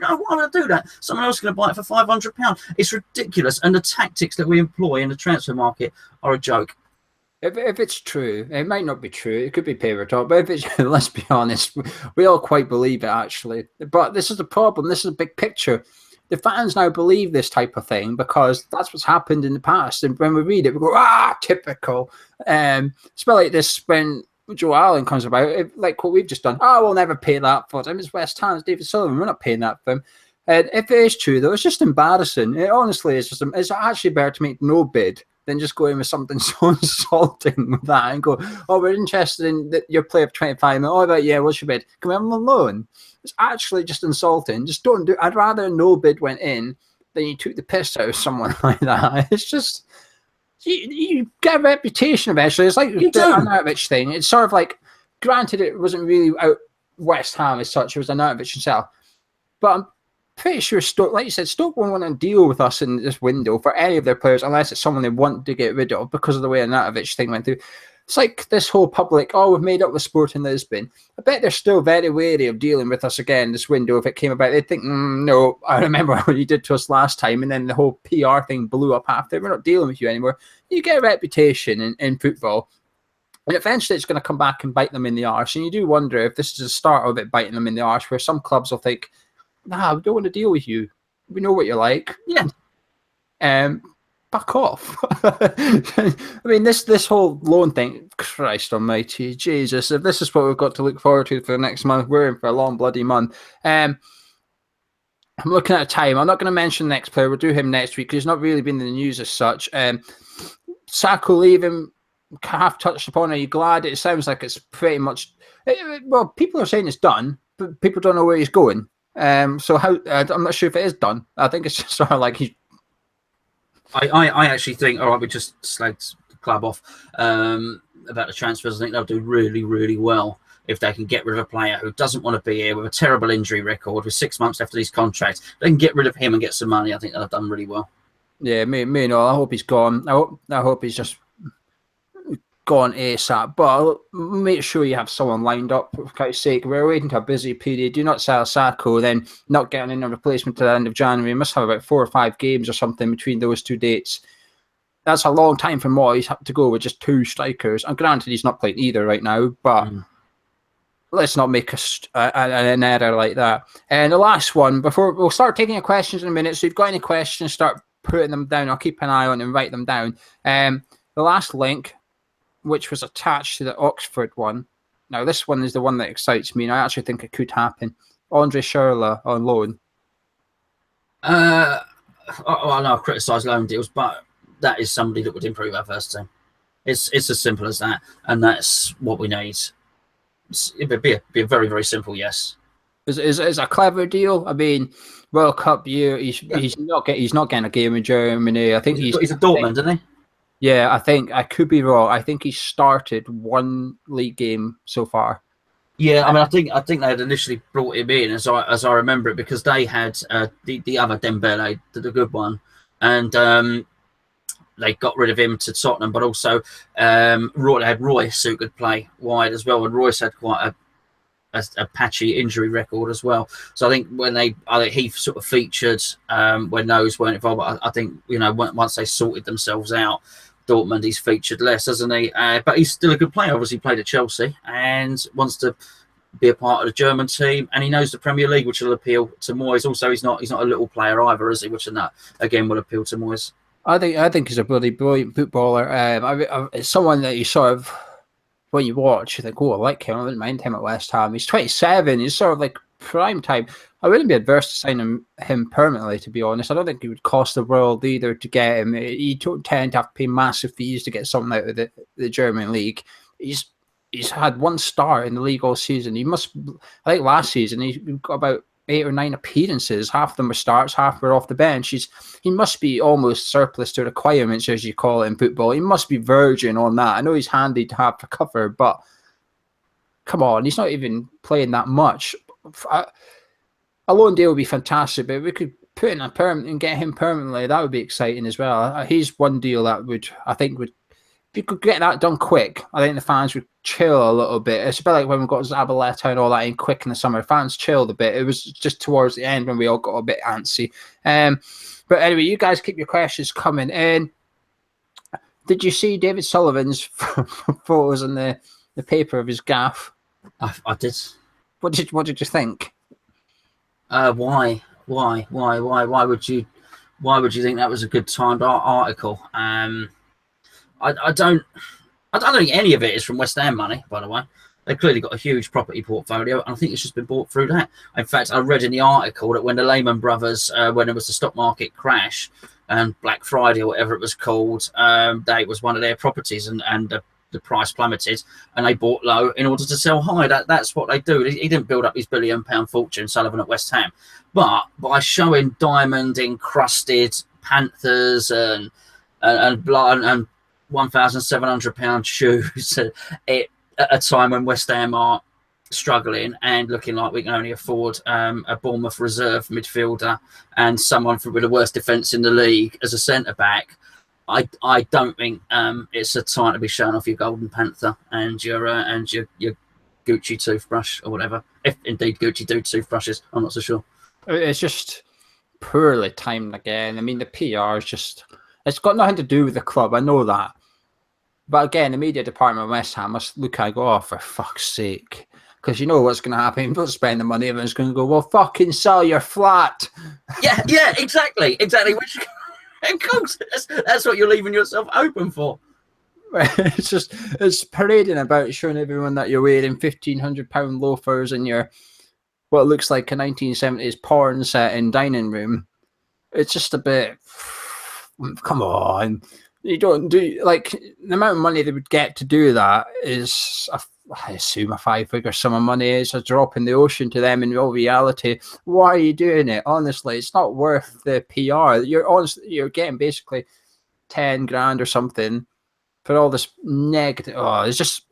S2: No, why would I do that? Someone else is going to buy it for £500. It's ridiculous. And the tactics that we employ in the transfer market are a joke.
S1: If it's true, it might not be true. It could be paper talk. But if it's, let's be honest, we all quite believe it, actually. But this is the problem. This is a big picture. The fans now believe this type of thing because that's what's happened in the past. And when we read it, we go, typical. It's like this when Joe Allen comes about, like what we've just done. Oh, we'll never pay that for him. It's West Ham, it's David Sullivan. We're not paying that for him. And if it is true, though, it's just embarrassing. It honestly is it's actually better to make no bid than just go in with something so insulting with that and go, "Oh, we're interested in your player of 25 million. Oh, about, yeah, what's your bid? Can we have him on loan?" It's actually just insulting. Just don't do. I'd rather no bid went in than you took the piss out of someone like that. It's just you get a reputation eventually. It's like the Arnautovic thing. It's sort of like, granted, it wasn't really out West Ham as such. It was Arnautovic himself, but pretty sure Stoke, like you said, Stoke won't want to deal with us in this window for any of their players unless it's someone they want to get rid of because of the way Arnautovic thing went through. It's like this whole public, we've made up with Sporting Lisbon. I bet they're still very wary of dealing with us again this window if it came about. They'd think, no, I remember what you did to us last time, and then the whole PR thing blew up after. We're not dealing with you anymore. You get a reputation in football, and eventually it's going to come back and bite them in the arse. And you do wonder if this is the start of it biting them in the arse, where some clubs will think, nah, we don't want to deal with you. We know what you're like.
S2: Yeah.
S1: Back off. I mean, this whole loan thing, Christ almighty, Jesus, if this is what we've got to look forward to for the next month, we're in for a long bloody month. I'm looking at time. I'm not going to mention the next player. We'll do him next week because he's not really been in the news as such. Sacco leaving, half touched upon. Are you glad? It sounds like it's pretty much... Well, people are saying it's done, but people don't know where he's going. So how I'm not sure if it is done. I think it's just sort of like he's...
S2: I actually think, all right, we just slagged the club off about the transfers. I think they'll do really, really well if they can get rid of a player who doesn't want to be here with a terrible injury record with 6 months left of his contract. They can get rid of him and get some money. I think they'll have done really well. Yeah,
S1: me and all. I hope he's gone. I hope he's just gone ASAP. But make sure you have someone lined up, for Christ's sake. We're waiting to a busy period. Do not sell Sacco, then not getting in a replacement to the end of January. We must have about 4 or 5 games or something between those 2 dates. That's a long time for Moyes to go with just 2 strikers. And granted, he's not playing either right now, but let's not make an error like that. And the last one, before we'll start taking your questions in a minute. So if you've got any questions, start putting them down. I'll keep an eye on and write them down. The last link, which was attached to the Oxford one. Now, this one is the one that excites me, and I actually think it could happen. Andre Schürrle on loan.
S2: I know I criticise loan deals, but that is somebody that would improve our first team. It's as simple as that, and that's what we need. It would be a very, very simple yes.
S1: Is a clever deal? I mean, World Cup year, he's not getting a game in Germany. I think he's
S2: a Dortmund, isn't he?
S1: Yeah, I think I could be wrong. I think he started 1 league game so far.
S2: Yeah, I mean, I think they had initially brought him in, as I remember it, because they had the other Dembele, the good one, and they got rid of him to Tottenham. But also, they had Royce who could play wide as well, and Royce had quite a patchy injury record as well. So I think he sort of featured when those weren't involved. But I think once they sorted themselves out, Dortmund, he's featured less, hasn't he? But he's still a good player. Obviously, played at Chelsea and wants to be a part of the German team, and he knows the Premier League, which will appeal to Moyes. Also, he's not a little player either, is he? Which again will appeal to Moyes.
S1: I think he's a bloody brilliant footballer. It's someone that you sort of, when you watch, you think, I like him. I wouldn't mind him at West Ham. He's 27. He's sort of like prime time. I wouldn't be adverse to signing him permanently, to be honest. I don't think it would cost the world either to get him. You don't tend to have to pay massive fees to get something out of the German league. He's had 1 start in the league all season. I think last season he got about 8 or 9 appearances. Half of them were starts, half were off the bench. He must be almost surplus to requirements, as you call it in football. He must be verging on that. I know he's handy to have for cover, but come on, he's not even playing that much. A loan deal would be fantastic, but if we could put in a permanent and get him permanently, that would be exciting as well. He's one deal that if you could get that done quick, I think the fans would chill a little bit. It's a bit like when we got Zabaleta and all that in quick in the summer. Fans chilled a bit. It was just towards the end when we all got a bit antsy. But anyway, you guys keep your questions coming in. Did you see David Sullivan's photos in the paper of his gaff?
S2: I did. What
S1: did you think?
S2: Why would you think that was a good timed article? I don't think any of it is from West Ham money, by the way. They've clearly got a huge property portfolio, and I think it's just been bought through that. In fact, I read in the article that when the Lehman Brothers, when there was the stock market crash and Black Friday or whatever it was called, that was one of their properties, and the price plummeted, and they bought low in order to sell high. That's what they do. He didn't build up his £1 billion fortune, Sullivan, at West Ham, but by showing diamond encrusted Panthers and £1,700 shoes at a time when West Ham are struggling and looking like we can only afford a Bournemouth reserve midfielder and someone with the worst defence in the league as a centre back, I don't think it's a time to be showing off your Golden Panther and your Gucci toothbrush or whatever. If indeed Gucci do toothbrushes, I'm not so sure.
S1: It's just poorly timed again. I mean, the PR is just, it's got nothing to do with the club. I know that. But again, the media department of West Ham must look and go, oh, for fuck's sake. Because you know what's going to happen. Don't spend the money. Everyone's going to go, well, fucking sell your flat.
S2: Yeah, exactly. Which, of course, that's what you're leaving yourself open for.
S1: It's parading about, showing everyone that you're wearing £1,500 loafers and your what looks like a 1970s porn set in dining room. It's just a bit, come on. You don't do, like, the amount of money they would get to do that is, I assume, a 5-figure sum of money. It's a drop in the ocean to them in all reality. Why are you doing it? Honestly, it's not worth the PR. You're getting basically 10 grand or something for all this negative. Oh, it's just,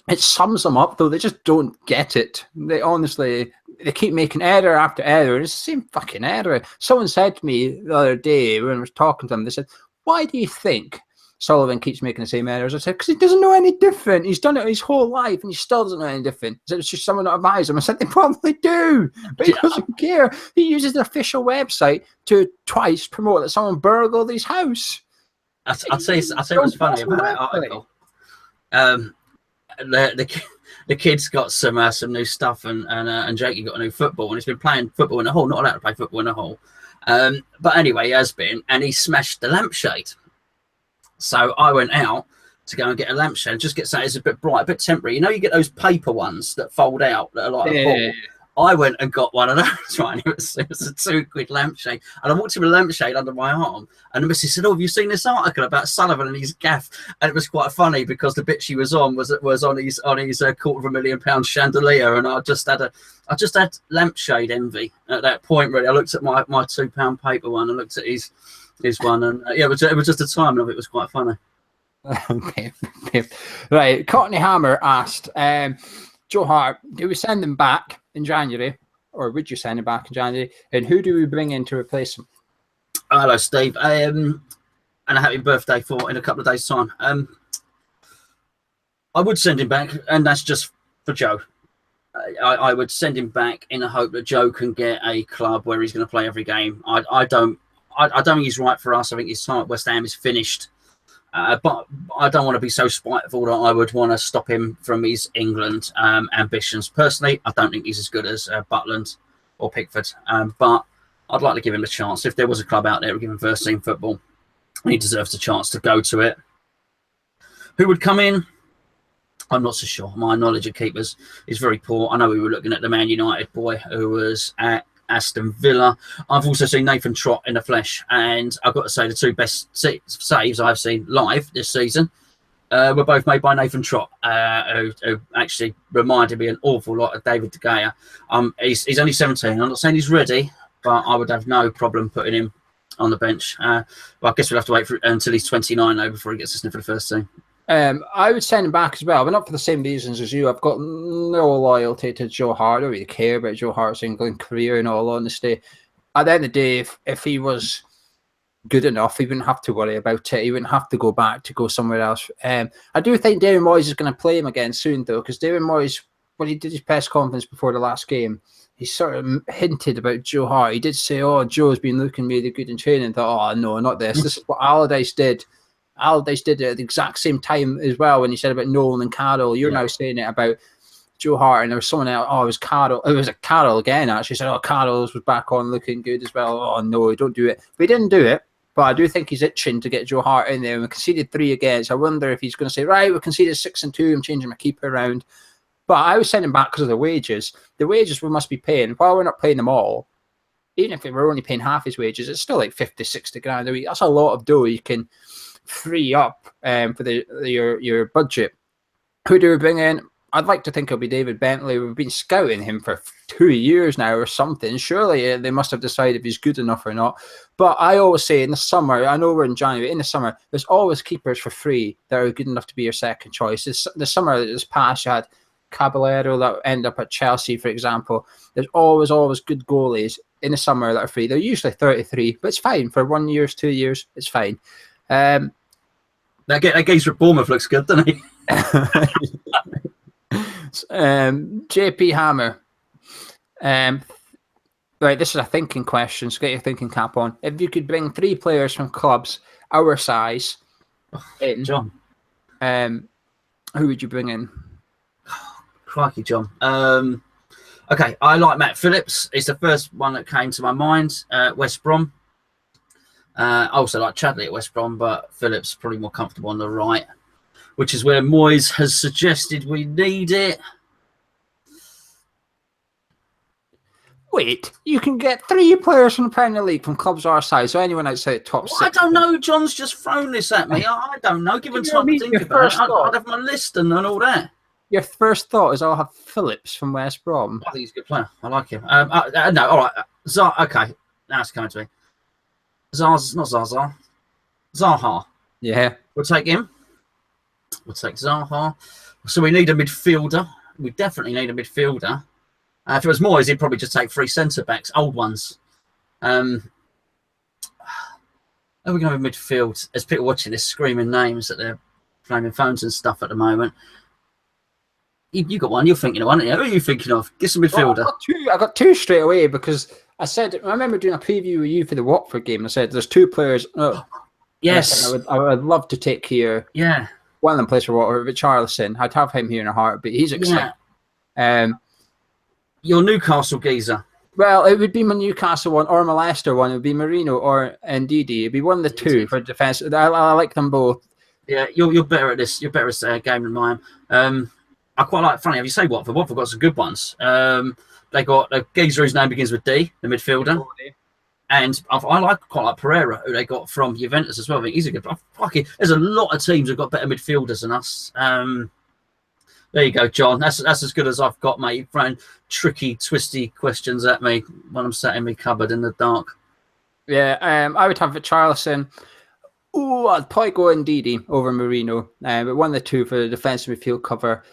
S1: it sums them up, though. They just don't get it. They honestly, they keep making error after error. It's the same fucking error. Someone said to me the other day when I was talking to them, they said, why do you think Sullivan keeps making the same errors? I said, because he doesn't know any different. He's done it his whole life and he still doesn't know any different. He said, it's just someone not advise him. I said, they probably do, but he doesn't care. He uses the official website to twice promote that someone burgled his house.
S2: I'll say what's funny about that article. The kid's got some new stuff, and Jakey got a new football, and he's been playing football in a hall. Not allowed to play football in a hall, but anyway, he has been, and he smashed the lampshade. So I went out to go and get a lampshade. Just get something that's a bit bright, a bit temporary. You know, you get those paper ones that fold out that are like a ball. I went and got one of those, right? It was a £2 lampshade. And I walked in with a lampshade under my arm. And the missus said, oh, have you seen this article about Sullivan and his gaff? And it was quite funny because the bit she was on was on his £250,000 chandelier. And I just had lampshade envy at that point, really. I looked at my £2 paper one and looked at his one. And it was just the timing of it was quite funny.
S1: Right. Courtney Hammer asked, Joe Hart, do we send him back in January, or would you send him back in January? And who do we bring in to replace him?
S2: Hello, Steve. And a happy birthday in a couple of days' time. I would send him back, and that's just for Joe. I would send him back in the hope that Joe can get a club where he's going to play every game. I don't think he's right for us. I think his time at West Ham is finished. But I don't want to be so spiteful that I would want to stop him from his England ambitions. Personally, I don't think he's as good as Butland or Pickford. But I'd like to give him a chance. If there was a club out there giving first team football, he deserves a chance to go to it. Who would come in? I'm not so sure. My knowledge of keepers is very poor. I know we were looking at the Man United boy who was at Aston Villa. I've also seen Nathan Trott in the flesh, and I've got to say the two best saves I've seen live this season were both made by Nathan Trott, who actually reminded me an awful lot of David De Gea. He's only 17. I'm not saying he's ready, but I would have no problem putting him on the bench. Well, I guess we'll have to wait until he's 29 though before he gets a sniff of the first team.
S1: I would send him back as well, but not for the same reasons as you. I've got no loyalty to Joe Hart. I don't really care about Joe Hart's England career, in all honesty. At the end of the day, if he was good enough, he wouldn't have to worry about it. He wouldn't have to go back to go somewhere else. I do think David Moyes is going to play him again soon, though, because David Moyes, when he did his press conference before the last game, he sort of hinted about Joe Hart. He did say, oh, Joe's been looking really good in training. Thought, oh, no, not this. This is what Allardyce did. Allardyce did it at the exact same time as well when he said about Nolan and Carroll. You're now saying it about Joe Hart, and there was someone else. Oh, it was Carroll. It was a Carroll again, actually. Said, oh, Carroll was back on looking good as well. Oh, no, don't do it. But he didn't do it. But I do think he's itching to get Joe Hart in there. We conceded 3 against. I wonder if he's going to say, right, we conceded 6 and 2. I'm changing my keeper around. But I was sending him back because of the wages. The wages we must be paying. While we're not paying them all, even if we're only paying half his wages, it's still like 50, 60 grand a week. That's a lot of dough you can free up for your budget. Who do we bring in? I'd like to think it'll be David Bentley. We've been scouting him for 2 years now or something. Surely they must have decided if he's good enough or not. But I always say in the summer, I know we're in January, in the summer, there's always keepers for free that are good enough to be your second choice. The summer that just passed, you had Caballero that end up at Chelsea, for example. There's always good goalies in the summer that are free. They're usually 33, but it's fine for 1 year, 2 years. It's fine.
S2: That geezer at Bournemouth looks good, doesn't he?
S1: JP Hammer. Right, this is a thinking question, so get your thinking cap on. If you could bring 3 players from clubs our size in,
S2: John,
S1: who would you bring in?
S2: Crikey, John. Okay, I like Matt Phillips. It's the first one that came to my mind. West Brom. I also like Chadley at West Brom, but Phillips probably more comfortable on the right, which is where Moyes has suggested we need it.
S1: Wait, you can get 3 players from the Premier League from clubs our size, so anyone outside the top 6.
S2: I don't know. John's just thrown this at me. I don't know. Given time to think about it, I'd have my list and all that.
S1: Your first thought is I'll have Phillips from West Brom.
S2: I think he's a good player. I like him. No, all right. Okay, now it's coming to me. Zaha.
S1: Yeah.
S2: We'll take him. We'll take Zaha. So we need a midfielder. We definitely need a midfielder. If it was Moyes, he'd probably just take 3 centre-backs, old ones. Are we going to have midfield? There's people watching this screaming names at their flaming phones and stuff at the moment. You got one. You're thinking of one. Who are you thinking of? Get some midfielder.
S1: I got two straight away because I remember doing a preview with you for the Watford game. I said there's 2 players.
S2: Yes.
S1: I would love to take here.
S2: Yeah.
S1: One of them plays for Watford, Richarlison. I'd have him here in a heartbeat. He's exciting. Yeah.
S2: Your Newcastle geezer.
S1: Well, it would be my Newcastle one or my Leicester one. It would be Marino or Ndidi. It'd be one of the 2 for defence. I like them both.
S2: Yeah, you're better at this. You're better at this game than mine. I quite like. Funny, if you say Watford, Watford got some good ones. They got a geezer whose name begins with D, the midfielder, and I quite like Pereira, who they got from Juventus as well. I think he's a good. There's a lot of teams who've got better midfielders than us. There you go, John. That's as good as I've got, mate. You're throwing tricky, twisty questions at me when I'm sat in my cupboard in the dark.
S1: Yeah, I would have Richarlison. Oh, I'd probably go Ndidi over Marino. But one of the 2 for the defensive midfield cover.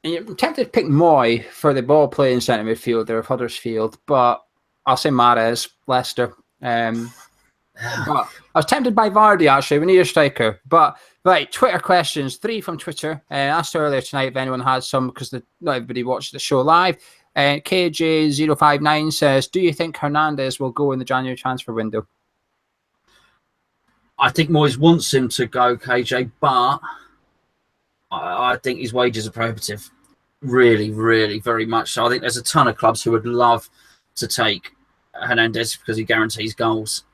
S1: And I'm tempted to pick Moy for the ball playing centre midfielder of Huddersfield, but I'll say Mahrez, Leicester. But I was tempted by Vardy, actually. We need a striker. But, right, Twitter questions. 3 from Twitter. I asked earlier tonight if anyone has some, because not everybody watched the show live. KJ059 says, do you think Hernandez will go in the January transfer window?
S2: I think Moyes wants him to go, KJ, but I think his wages are prohibitive. Really, really, very much so. I think there's a ton of clubs who would love to take Hernandez because he guarantees goals.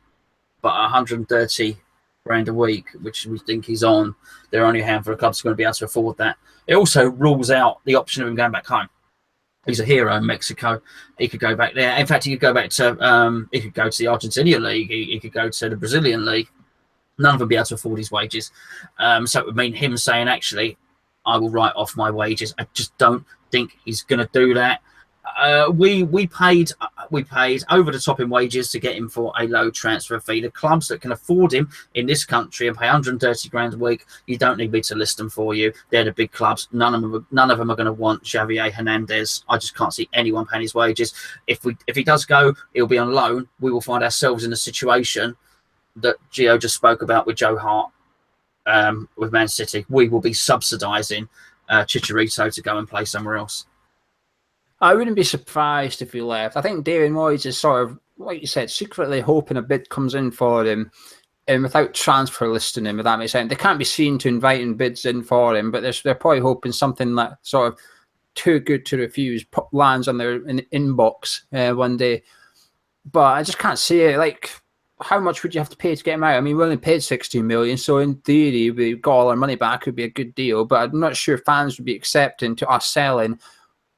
S2: But 130 grand a week, which we think he's on, there are only a handful of clubs who are going to be able to afford that. It also rules out the option of him going back home. He's a hero in Mexico. He could go back there. In fact, he could go back to he could go to the Argentinian league. He could go to the Brazilian league. None of them be able to afford his wages. So it would mean him saying, actually, I will write off my wages. I just don't think he's going to do that. We paid over the top in wages to get him for a low transfer fee. The clubs that can afford him in this country and pay 130 grand a week, you don't need me to list them for you. They're the big clubs. None of them are going to want Javier Hernandez. I just can't see anyone paying his wages. If he does go, he'll be on loan. We will find ourselves in a situation that Geo just spoke about with Joe Hart with Man City. We will be subsidising Chicharito to go and play somewhere else.
S1: I wouldn't be surprised if he left. I think David Moyes is sort of, like you said, secretly hoping a bid comes in for him and without transfer listing him, if that makes sense. They can't be seen to inviting bids in for him, but they're probably hoping something like sort of too good to refuse lands on their inbox one day. But I just can't see it. Like, how much would you have to pay to get him out? I mean, we only paid 16 million, so in theory, we got all our money back. It would be a good deal, but I'm not sure fans would be accepting to us selling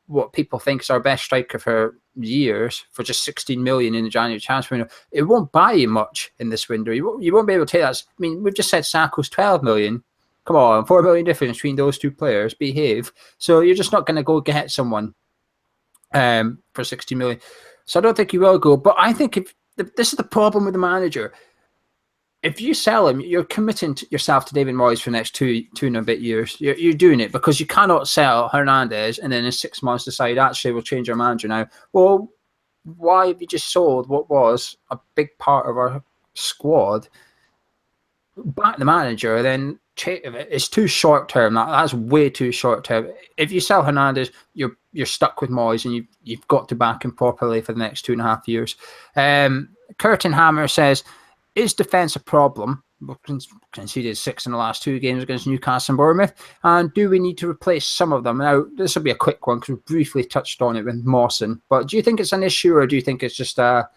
S1: what people think is our best striker for years for just 16 million in the January transfer window. It won't buy you much in this window. You won't be able to take that. I mean, we've just said Sakho's 12 million. Come on, 4 million difference between those 2 players. Behave. So you're just not going to go get someone for 16 million. So I don't think he will go. But I think if this is the problem with the manager. if you sell him, you're committing yourself to David Moyes for the next two and a bit years. You're doing it because you cannot sell Hernandez and then in 6 months decide, actually, we'll change our manager now. Well, why have you just sold what was a big part of our squad? Back the manager, then it's too short term. That's way too short term. If you sell Hernandez, you're stuck with Moyes, and you've got to back him properly for the next 2.5 years. Curtin Hammer says, is defence a problem? We conceded 6 in the last 2 games against Newcastle and Bournemouth. And do we need to replace some of them? Now, this will be a quick one because we briefly touched on it with Mawson. But do you think it's an issue, or do you think it's just a...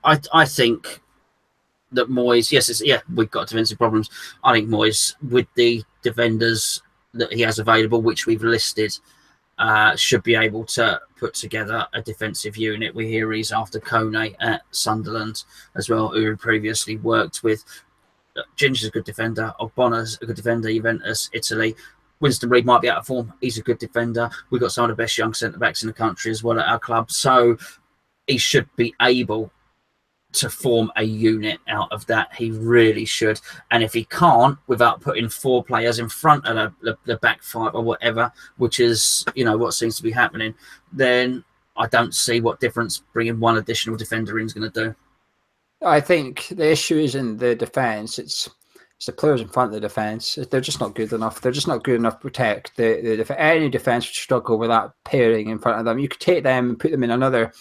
S2: I think that Moyes, yes, we've got defensive problems. I think Moyes, with the defenders that he has available, which we've listed, should be able to put together a defensive unit. We hear he's after Kone at Sunderland as well, who previously worked with. Ginger's a good defender. Ogbonna's a good defender. Juventus, Italy. Winston Reid might be out of form. He's a good defender. We've got some of the best young centre-backs in the country as well at our club. So he should be able to form a unit out of that. He really should. And if he can't, without putting 4 players in front of the back 5 or whatever, which is, what seems to be happening, then I don't see what difference bringing 1 additional defender in is going to do.
S1: I think the issue is in the defence. It's the players in front of the defence. They're just not good enough. They're just not good enough to protect any defence would struggle with that pairing in front of them. You could take them and put them in another.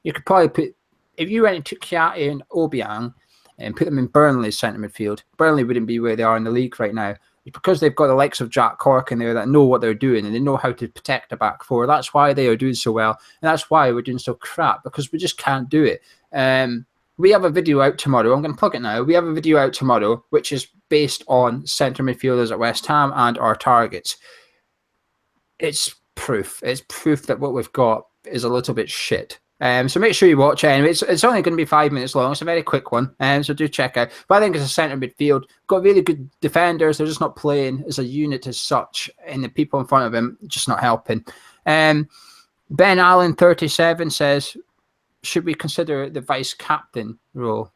S1: You could probably put, if you went into Kiati and Obiang and put them in Burnley's centre midfield, Burnley wouldn't be where they are in the league right now. Because they've got the likes of Jack Cork in there that know what they're doing and they know how to protect the back 4. That's why they are doing so well. And that's why we're doing so crap, because we just can't do it. We have a video out tomorrow. I'm going to plug it now. We have a video out tomorrow, which is based on centre midfielders at West Ham and our targets. It's proof. It's proof that what we've got is a little bit shit. So make sure you watch it. Anyway, it's only going to be 5 minutes long. It's a very quick one. So do check out. But I think it's a centre midfield. Got really good defenders. They're just not playing as a unit as such. And the people in front of him just not helping. Ben Allen, 37, says, should we consider the vice captain role?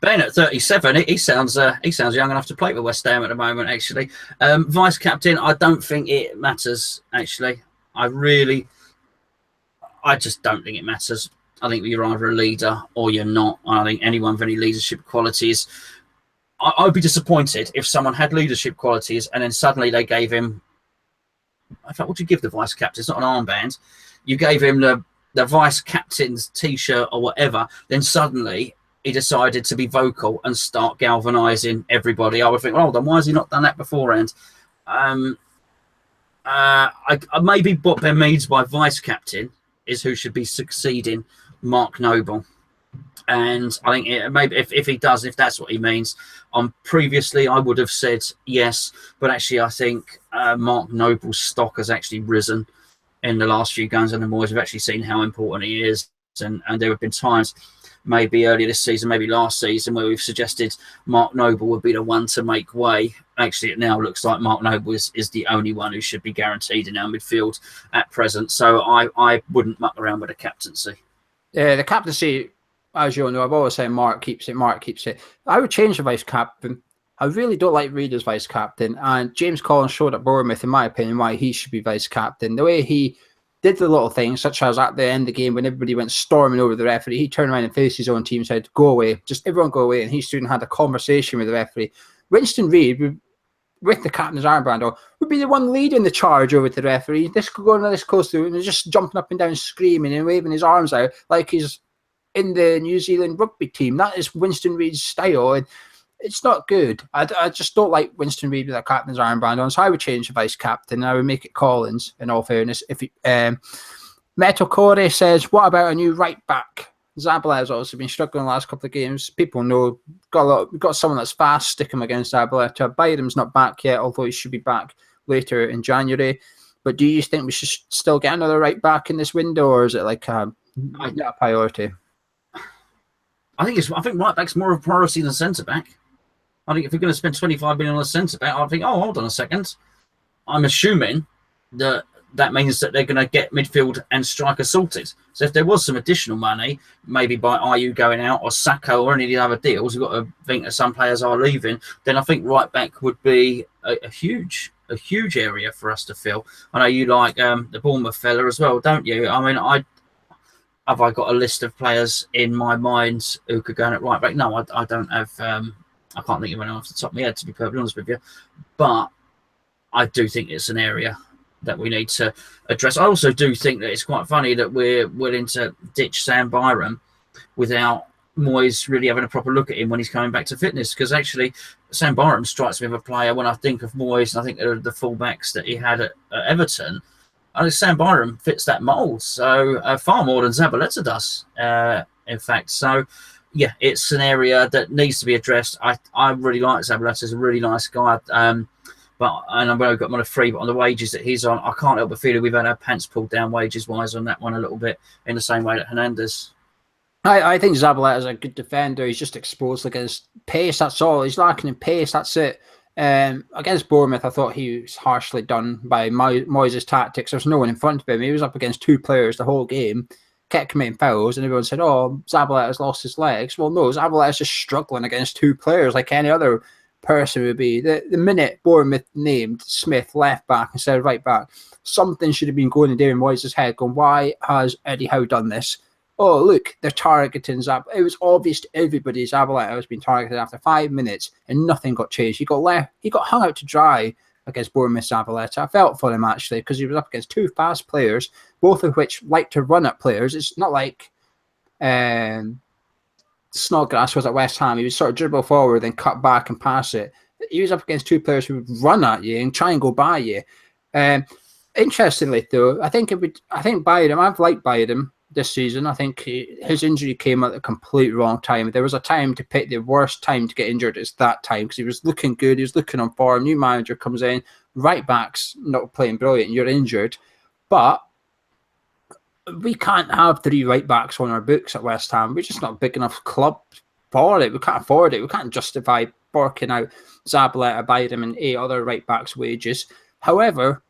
S2: Ben at 37, he sounds young enough to play for West Ham at the moment, actually. Vice captain, I don't think it matters, actually. I just don't think it matters. I think you're either a leader or you're not. I think anyone with any leadership qualities, I would be disappointed if someone had leadership qualities and then suddenly they gave him, in fact, what do you give the vice captain? It's not an armband. You gave him the vice captain's T-shirt or whatever, then suddenly he decided to be vocal and start galvanising everybody. I would think, well, then why has he not done that beforehand? Maybe what Ben means by vice captain is who should be succeeding Mark Noble. And I think maybe if he does, if that's what he means, previously I would have said yes, but actually I think Mark Noble's stock has actually risen in the last few games, and the Moyes have actually seen how important he is. And there have been times, maybe earlier this season, maybe last season, where we've suggested Mark Noble would be the one to make way. Actually, it now looks like Mark Noble is the only one who should be guaranteed in our midfield at present. So I wouldn't muck around with the captaincy.
S1: Yeah, the captaincy, as you all know, I've always said Mark keeps it, Mark keeps it. I would change the vice captain. I really don't like Reid as vice captain. And James Collins showed at Bournemouth, in my opinion, why he should be vice captain. The way he did the little things, such as at the end of the game when everybody went storming over the referee, he turned around and faced his own team and said, go away, just everyone go away. And he stood and had a conversation with the referee. Winston Reid, with the captain's armband on, would be the one leading the charge over to the referee. This could go this close to him and just jumping up and down, screaming and waving his arms out like he's in the New Zealand rugby team. That is Winston Reid's style. And it's not good. I just don't like Winston Reid with a captain's armband on. So I would change the vice captain. I would make it Collins, in all fairness. If Metal Corey says, what about a new right back? Zabala has also been struggling the last couple of games. People know we've got someone that's fast. Stick him against Zabaleta. Byram's not back yet, although he should be back later in January. But do you think we should still get another right back in this window, or is it like not a priority?
S2: I think right back's more of a priority than centre back. I think if we're going to spend 25 million on a centre back, I think, oh, hold on a second. I'm assuming that that means that they're going to get midfield and striker sorted. So if there was some additional money, maybe by Ayew going out or Sacco or any of the other deals, we've got to think that some players are leaving, then I think right back would be a huge area for us to fill. I know you like the Bournemouth fella as well, don't you? I mean, have I got a list of players in my mind who could go in at right back? No, I don't have. I can't think of anyone off the top of my head, to be perfectly honest with you. But I do think it's an area that we need to address. I also do think that it's quite funny that we're willing to ditch Sam Byram without Moyes really having a proper look at him when he's coming back to fitness, because actually Sam Byram strikes me as a player, when I think of Moyes, and I think of the fullbacks that he had at Everton, I think Sam Byram fits that mould, so far more than Zabaleta does, in fact. So, yeah, it's an area that needs to be addressed. I really like Zabaleta. He's a really nice guy. And I'm going to go on a free, but on the wages that he's on, I can't help but feel we've had our pants pulled down wages-wise on that one a little bit, in the same way that Hernandez.
S1: I think Zabaleta is a good defender. He's just exposed against pace, that's all. He's lacking in pace, that's it. Against Bournemouth, I thought he was harshly done by Moyes' tactics. There's no one in front of him. He was up against two players the whole game, kept committing fouls, and everyone said, oh, Zabaleta's lost his legs. Well, no, Zabaleta's just struggling against two players like any other person would be. The minute Bournemouth named Smith left back instead of right back, something should have been going in David Moyes' head, going, why has Eddie Howe done this? Oh, look, they're targeting Zabaleta. It was obvious to everybody Zabaleta was being targeted after 5 minutes, and nothing got changed. He got hung out to dry against Bournemouth. Zabaleta. I felt for him, actually, because he was up against two fast players, both of which like to run at players. It's not like Snodgrass was at West Ham. He would sort of dribble forward, then cut back and pass it. He was up against two players who would run at you and try and go by you. Interestingly, though, I think Byram, I've liked Byram this season. I think his injury came at the complete wrong time. There was a time to pick the worst time to get injured. It's that time, because he was looking good. He was looking on form. New manager comes in, right back's not playing brilliant, and you're injured. But we can't have three right backs on our books at West Ham. We're just not a big enough club for it. We can't afford it. We can't justify forking out Zabaleta, Byram, and 8 other right backs' wages. However,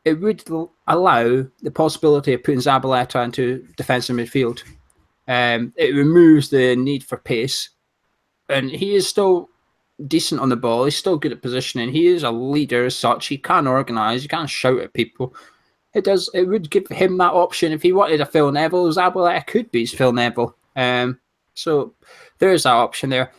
S1: it would allow the possibility of putting Zabaleta into defensive midfield. It removes the need for pace, and he is still decent on the ball. He's still good at positioning. He is a leader as such. He can organise. He can shout at people. It would give him that option. If he wanted a Phil Neville, Zabaleta could be his Phil Neville. So there is that option there.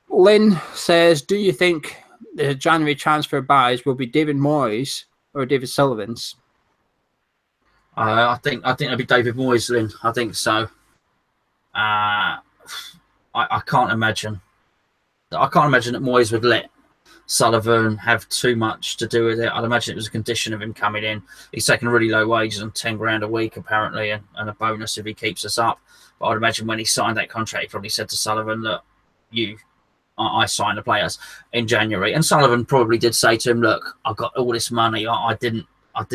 S1: Lynn says, do you think the January transfer buys will be David Moyes or David Sullivan's?
S2: I think it'll be David Moyes, Lynn. I think so. I can't imagine. I can't imagine that Moyes would let Sullivan have too much to do with it. I'd imagine it was a condition of him coming in. He's taking really low wages on 10 grand a week, apparently, and a bonus if he keeps us up. But I'd imagine when he signed that contract, he probably said to Sullivan, look, I signed the players in January. And Sullivan probably did say to him, look, I've got all this money. I did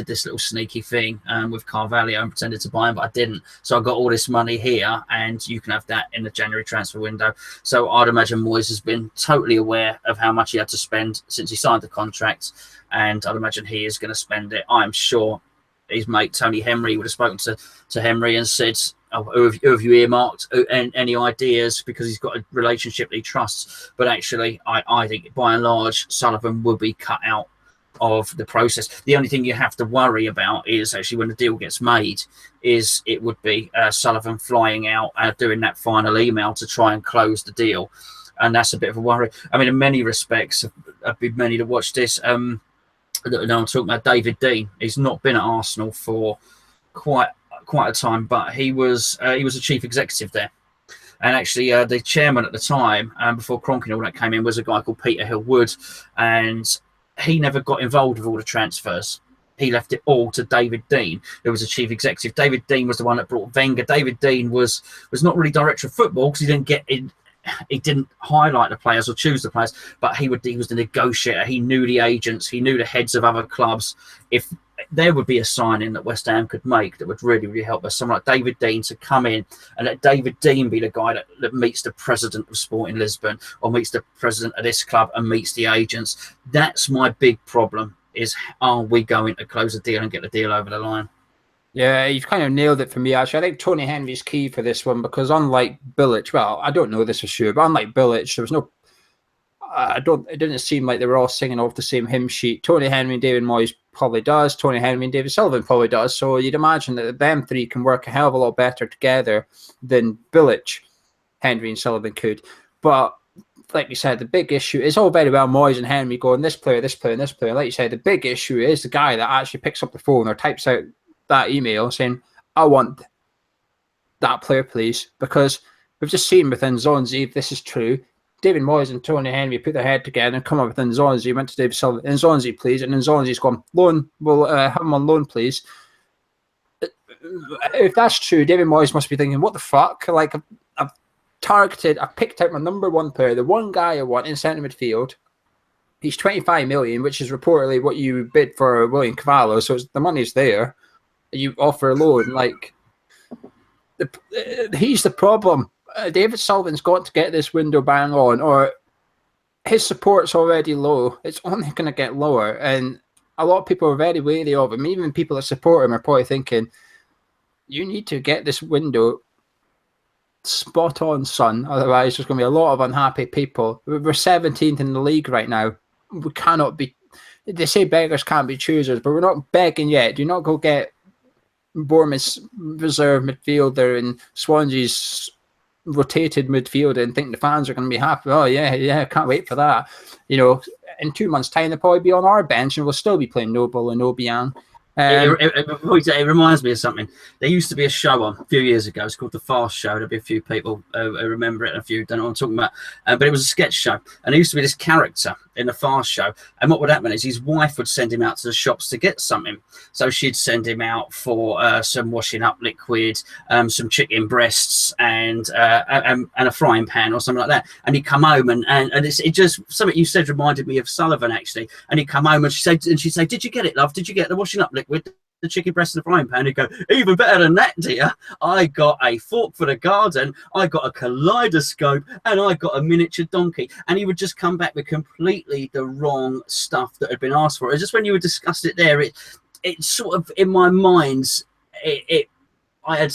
S2: this little sneaky thing with Carvalho and pretended to buy him, but I didn't. So I got all this money here, and you can have that in the January transfer window. So I'd imagine Moyes has been totally aware of how much he had to spend since he signed the contract, and I'd imagine he is going to spend it. I'm sure his mate Tony Henry would have spoken to Henry and said, oh, who have you earmarked? Any ideas? Because he's got a relationship that he trusts. But actually, I think by and large, Sullivan will be cut out of the process. The only thing you have to worry about is actually when the deal gets made, is it would be Sullivan flying out doing that final email to try and close the deal, and that's a bit of a worry. I mean, in many respects, I've been many to watch this. I'm talking about David Dean. He's not been at Arsenal for quite a time, but he was a chief executive there. And actually, the chairman at the time, before Kroenke and all that came in, was a guy called Peter Hill-Wood, and he never got involved with all the transfers. He left it all to David Dean, who was a chief executive. David Dean was the one that brought Wenger. David Dean was not really director of football because he didn't get in. He didn't highlight the players or choose the players, but he was the negotiator. He knew the agents. He knew the heads of other clubs. If there would be a signing that West Ham could make that would really, really help us, someone like David Dean to come in and let David Dean be the guy that meets the president of Sporting Lisbon or meets the president of this club and meets the agents. That's my big problem is, are we going to close a deal and get the deal over the line?
S1: Yeah, you've kind of nailed it for me, actually. I think Tony Henry's key for this one because unlike Bilic, well, I don't know this for sure, but unlike Bilic, there was no. It didn't seem like they were all singing off the same hymn sheet. Tony Henry and David Moyes probably does. Tony Henry and David Sullivan probably does. So you'd imagine that them three can work a hell of a lot better together than Bilic, Henry, and Sullivan could. But like you said, the big issue is all very well Moyes and Henry going this player, this player, and this player. Like you said, the big issue is the guy that actually picks up the phone or types out that email saying, I want that player, please. Because we've just seen within Nzonzi, if this is true, David Moyes and Tony Henry put their head together and come up with Nzonzi, went to David Sullivan, Nzonzi, please. And Nzonzi's gone, loan, we'll have him on loan, please. If that's true, David Moyes must be thinking, what the fuck? Like, I've picked out my number one player, the one guy I want in centre midfield. He's 25 million, which is reportedly what you bid for William Cavallo. So the money's there. You offer a loan. Like, he's the problem. David Sullivan's got to get this window bang on, or his support's already low. It's only going to get lower. And a lot of people are very wary of him. Even people that support him are probably thinking, you need to get this window spot on, son. Otherwise, there's going to be a lot of unhappy people. We're 17th in the league right now. We cannot be. They say beggars can't be choosers, but we're not begging yet. Do not go get Bournemouth's reserve midfielder and Swansea's rotated midfielder and think the fans are going to be happy. Oh, yeah, can't wait for that. You know, in 2 months' time, they'll probably be on our bench and we'll still be playing Noble and Obiang.
S2: It reminds me of something. There used to be a show on a few years ago. It's called The Fast Show. There'll be a few people who remember it and a few don't know what I'm talking about. But it was a sketch show. And there used to be this character in The Fast Show. And what would happen is his wife would send him out to the shops to get something. So she'd send him out for some washing up liquid, some chicken breasts, and a frying pan or something like that. And he'd come home and it just, something you said reminded me of Sullivan, actually. And he'd come home and she'd say, did you get it, love? Did you get the washing up liquid? With the chicken breast and the frying pan? He'd go, even better than that, dear. I got a fork for the garden, I got a kaleidoscope, and I got a miniature donkey. And he would just come back with completely the wrong stuff that had been asked for. It's just when you would discuss it there, it sort of, in my mind, I had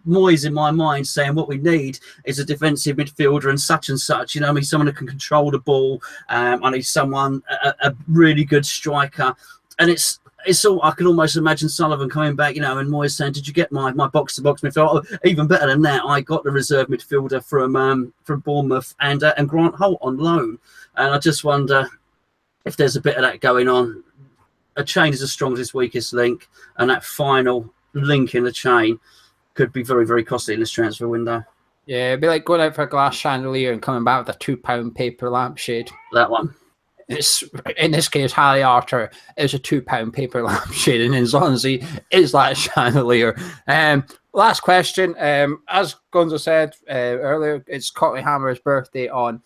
S2: Moyes in my mind saying what we need is a defensive midfielder and such. You know, I mean, someone who can control the ball. I need someone, a really good striker. And it's all, I can almost imagine Sullivan coming back, you know, and Moyes saying, did you get my box-to-box midfielder? Oh, even better than that, I got the reserve midfielder from Bournemouth and Grant Holt on loan. And I just wonder if there's a bit of that going on. A chain is as strong as its weakest link, and that final link in the chain could be very, very costly in this transfer window.
S1: Yeah, it'd be like going out for a glass chandelier and coming back with a £2 paper lampshade.
S2: That one.
S1: It's, in this case, Harry Arter is a £2 paper lampshade, and Nzonzi is that chandelier. Last question. As Gonzo said earlier, it's Cotley Hammer's birthday on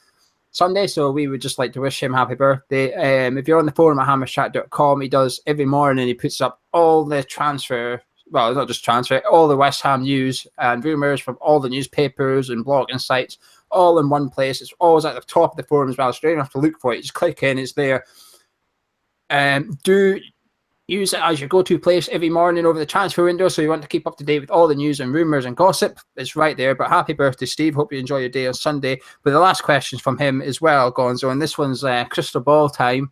S1: Sunday, so we would just like to wish him happy birthday. If you're on the forum at hammerchat.com, he does every morning, he puts up all the transfer, well, it's not just transfer, all the West Ham news and rumours from all the newspapers and blogging sites, all in one place. It's always at the top of the forum as well, so you don't have to look for it. You just click in, it's there. Do use it as your go-to place every morning over the transfer window, so you want to keep up to date with all the news and rumours and gossip. It's right there. But happy birthday, Steve. Hope you enjoy your day on Sunday. But the last question's from him as well, Gonzo, and this one's crystal ball time.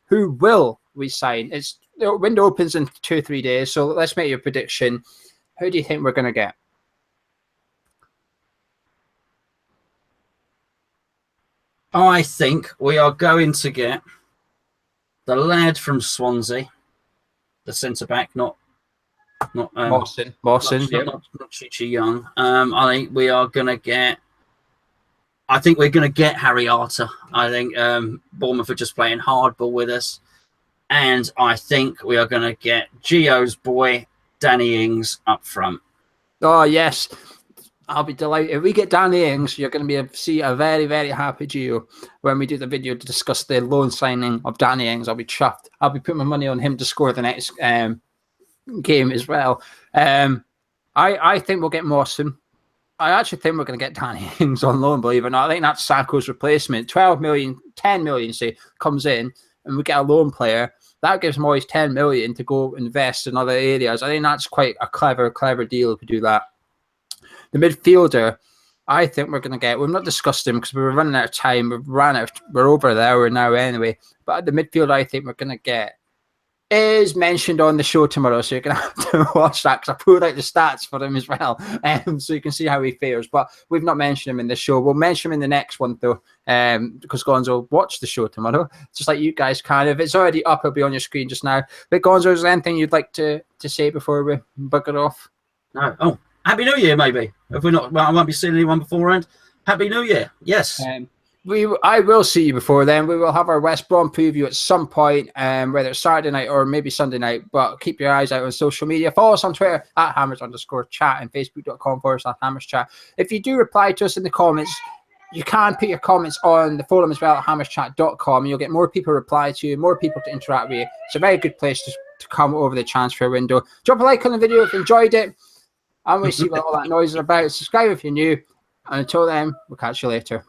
S1: Who will we sign? The window opens in 2 or 3 days, so let's make your prediction. Who do you think we're going to get?
S2: I think we are going to get the lad from Swansea, the centre back, not
S1: Mawson, yeah,
S2: not Chichi Young. I think we are going to get. I think we're going to get Harry Arter. I think Bournemouth are just playing hardball with us, and I think we are going to get Geo's boy Danny Ings up front.
S1: Oh yes. I'll be delighted. If we get Danny Ings, you're going to see a very, very happy Geo when we do the video to discuss the loan signing of Danny Ings. I'll be chuffed. I'll be putting my money on him to score the next game as well. I think we'll get Mawson. I actually think we're going to get Danny Ings on loan, believe it or not. I think that's Sacco's replacement. 12 million, 10 million, say, comes in, and we get a loan player. that gives Moyes 10 million to go invest in other areas. I think that's quite a clever deal to do that. The midfielder, I think we're going to get, we've not discussed him because we're running out of time. We're over the hour now anyway. But the midfielder, I think we're going to get is mentioned on the show tomorrow. So you're going to have to watch that because I pulled out the stats for him as well. So you can see how he fares. But we've not mentioned him in the show. We'll mention him in the next one though, because Gonzo watched the show tomorrow, just like you guys can. If it's already up, it'll be on your screen just now. But Gonzo, is there anything you'd like to say before we bugger off?
S2: No. Oh, Happy New Year, maybe. If we're not, well, I won't be seeing anyone beforehand. Happy New Year. Yes.
S1: I will see you before then. We will have our West Brom preview at some point, whether it's Saturday night or maybe Sunday night. But keep your eyes out on social media. Follow us on Twitter at Hammers_chat and Facebook.com/HammersChat. If you do reply to us in the comments, you can put your comments on the forum as well at HammersChat.com. You'll get more people reply to you, more people to interact with you. It's a very good place to come over the transfer window. Drop a like on the video if you enjoyed it. And we'll see what all that noise is about. Subscribe if you're new. And until then, we'll catch you later.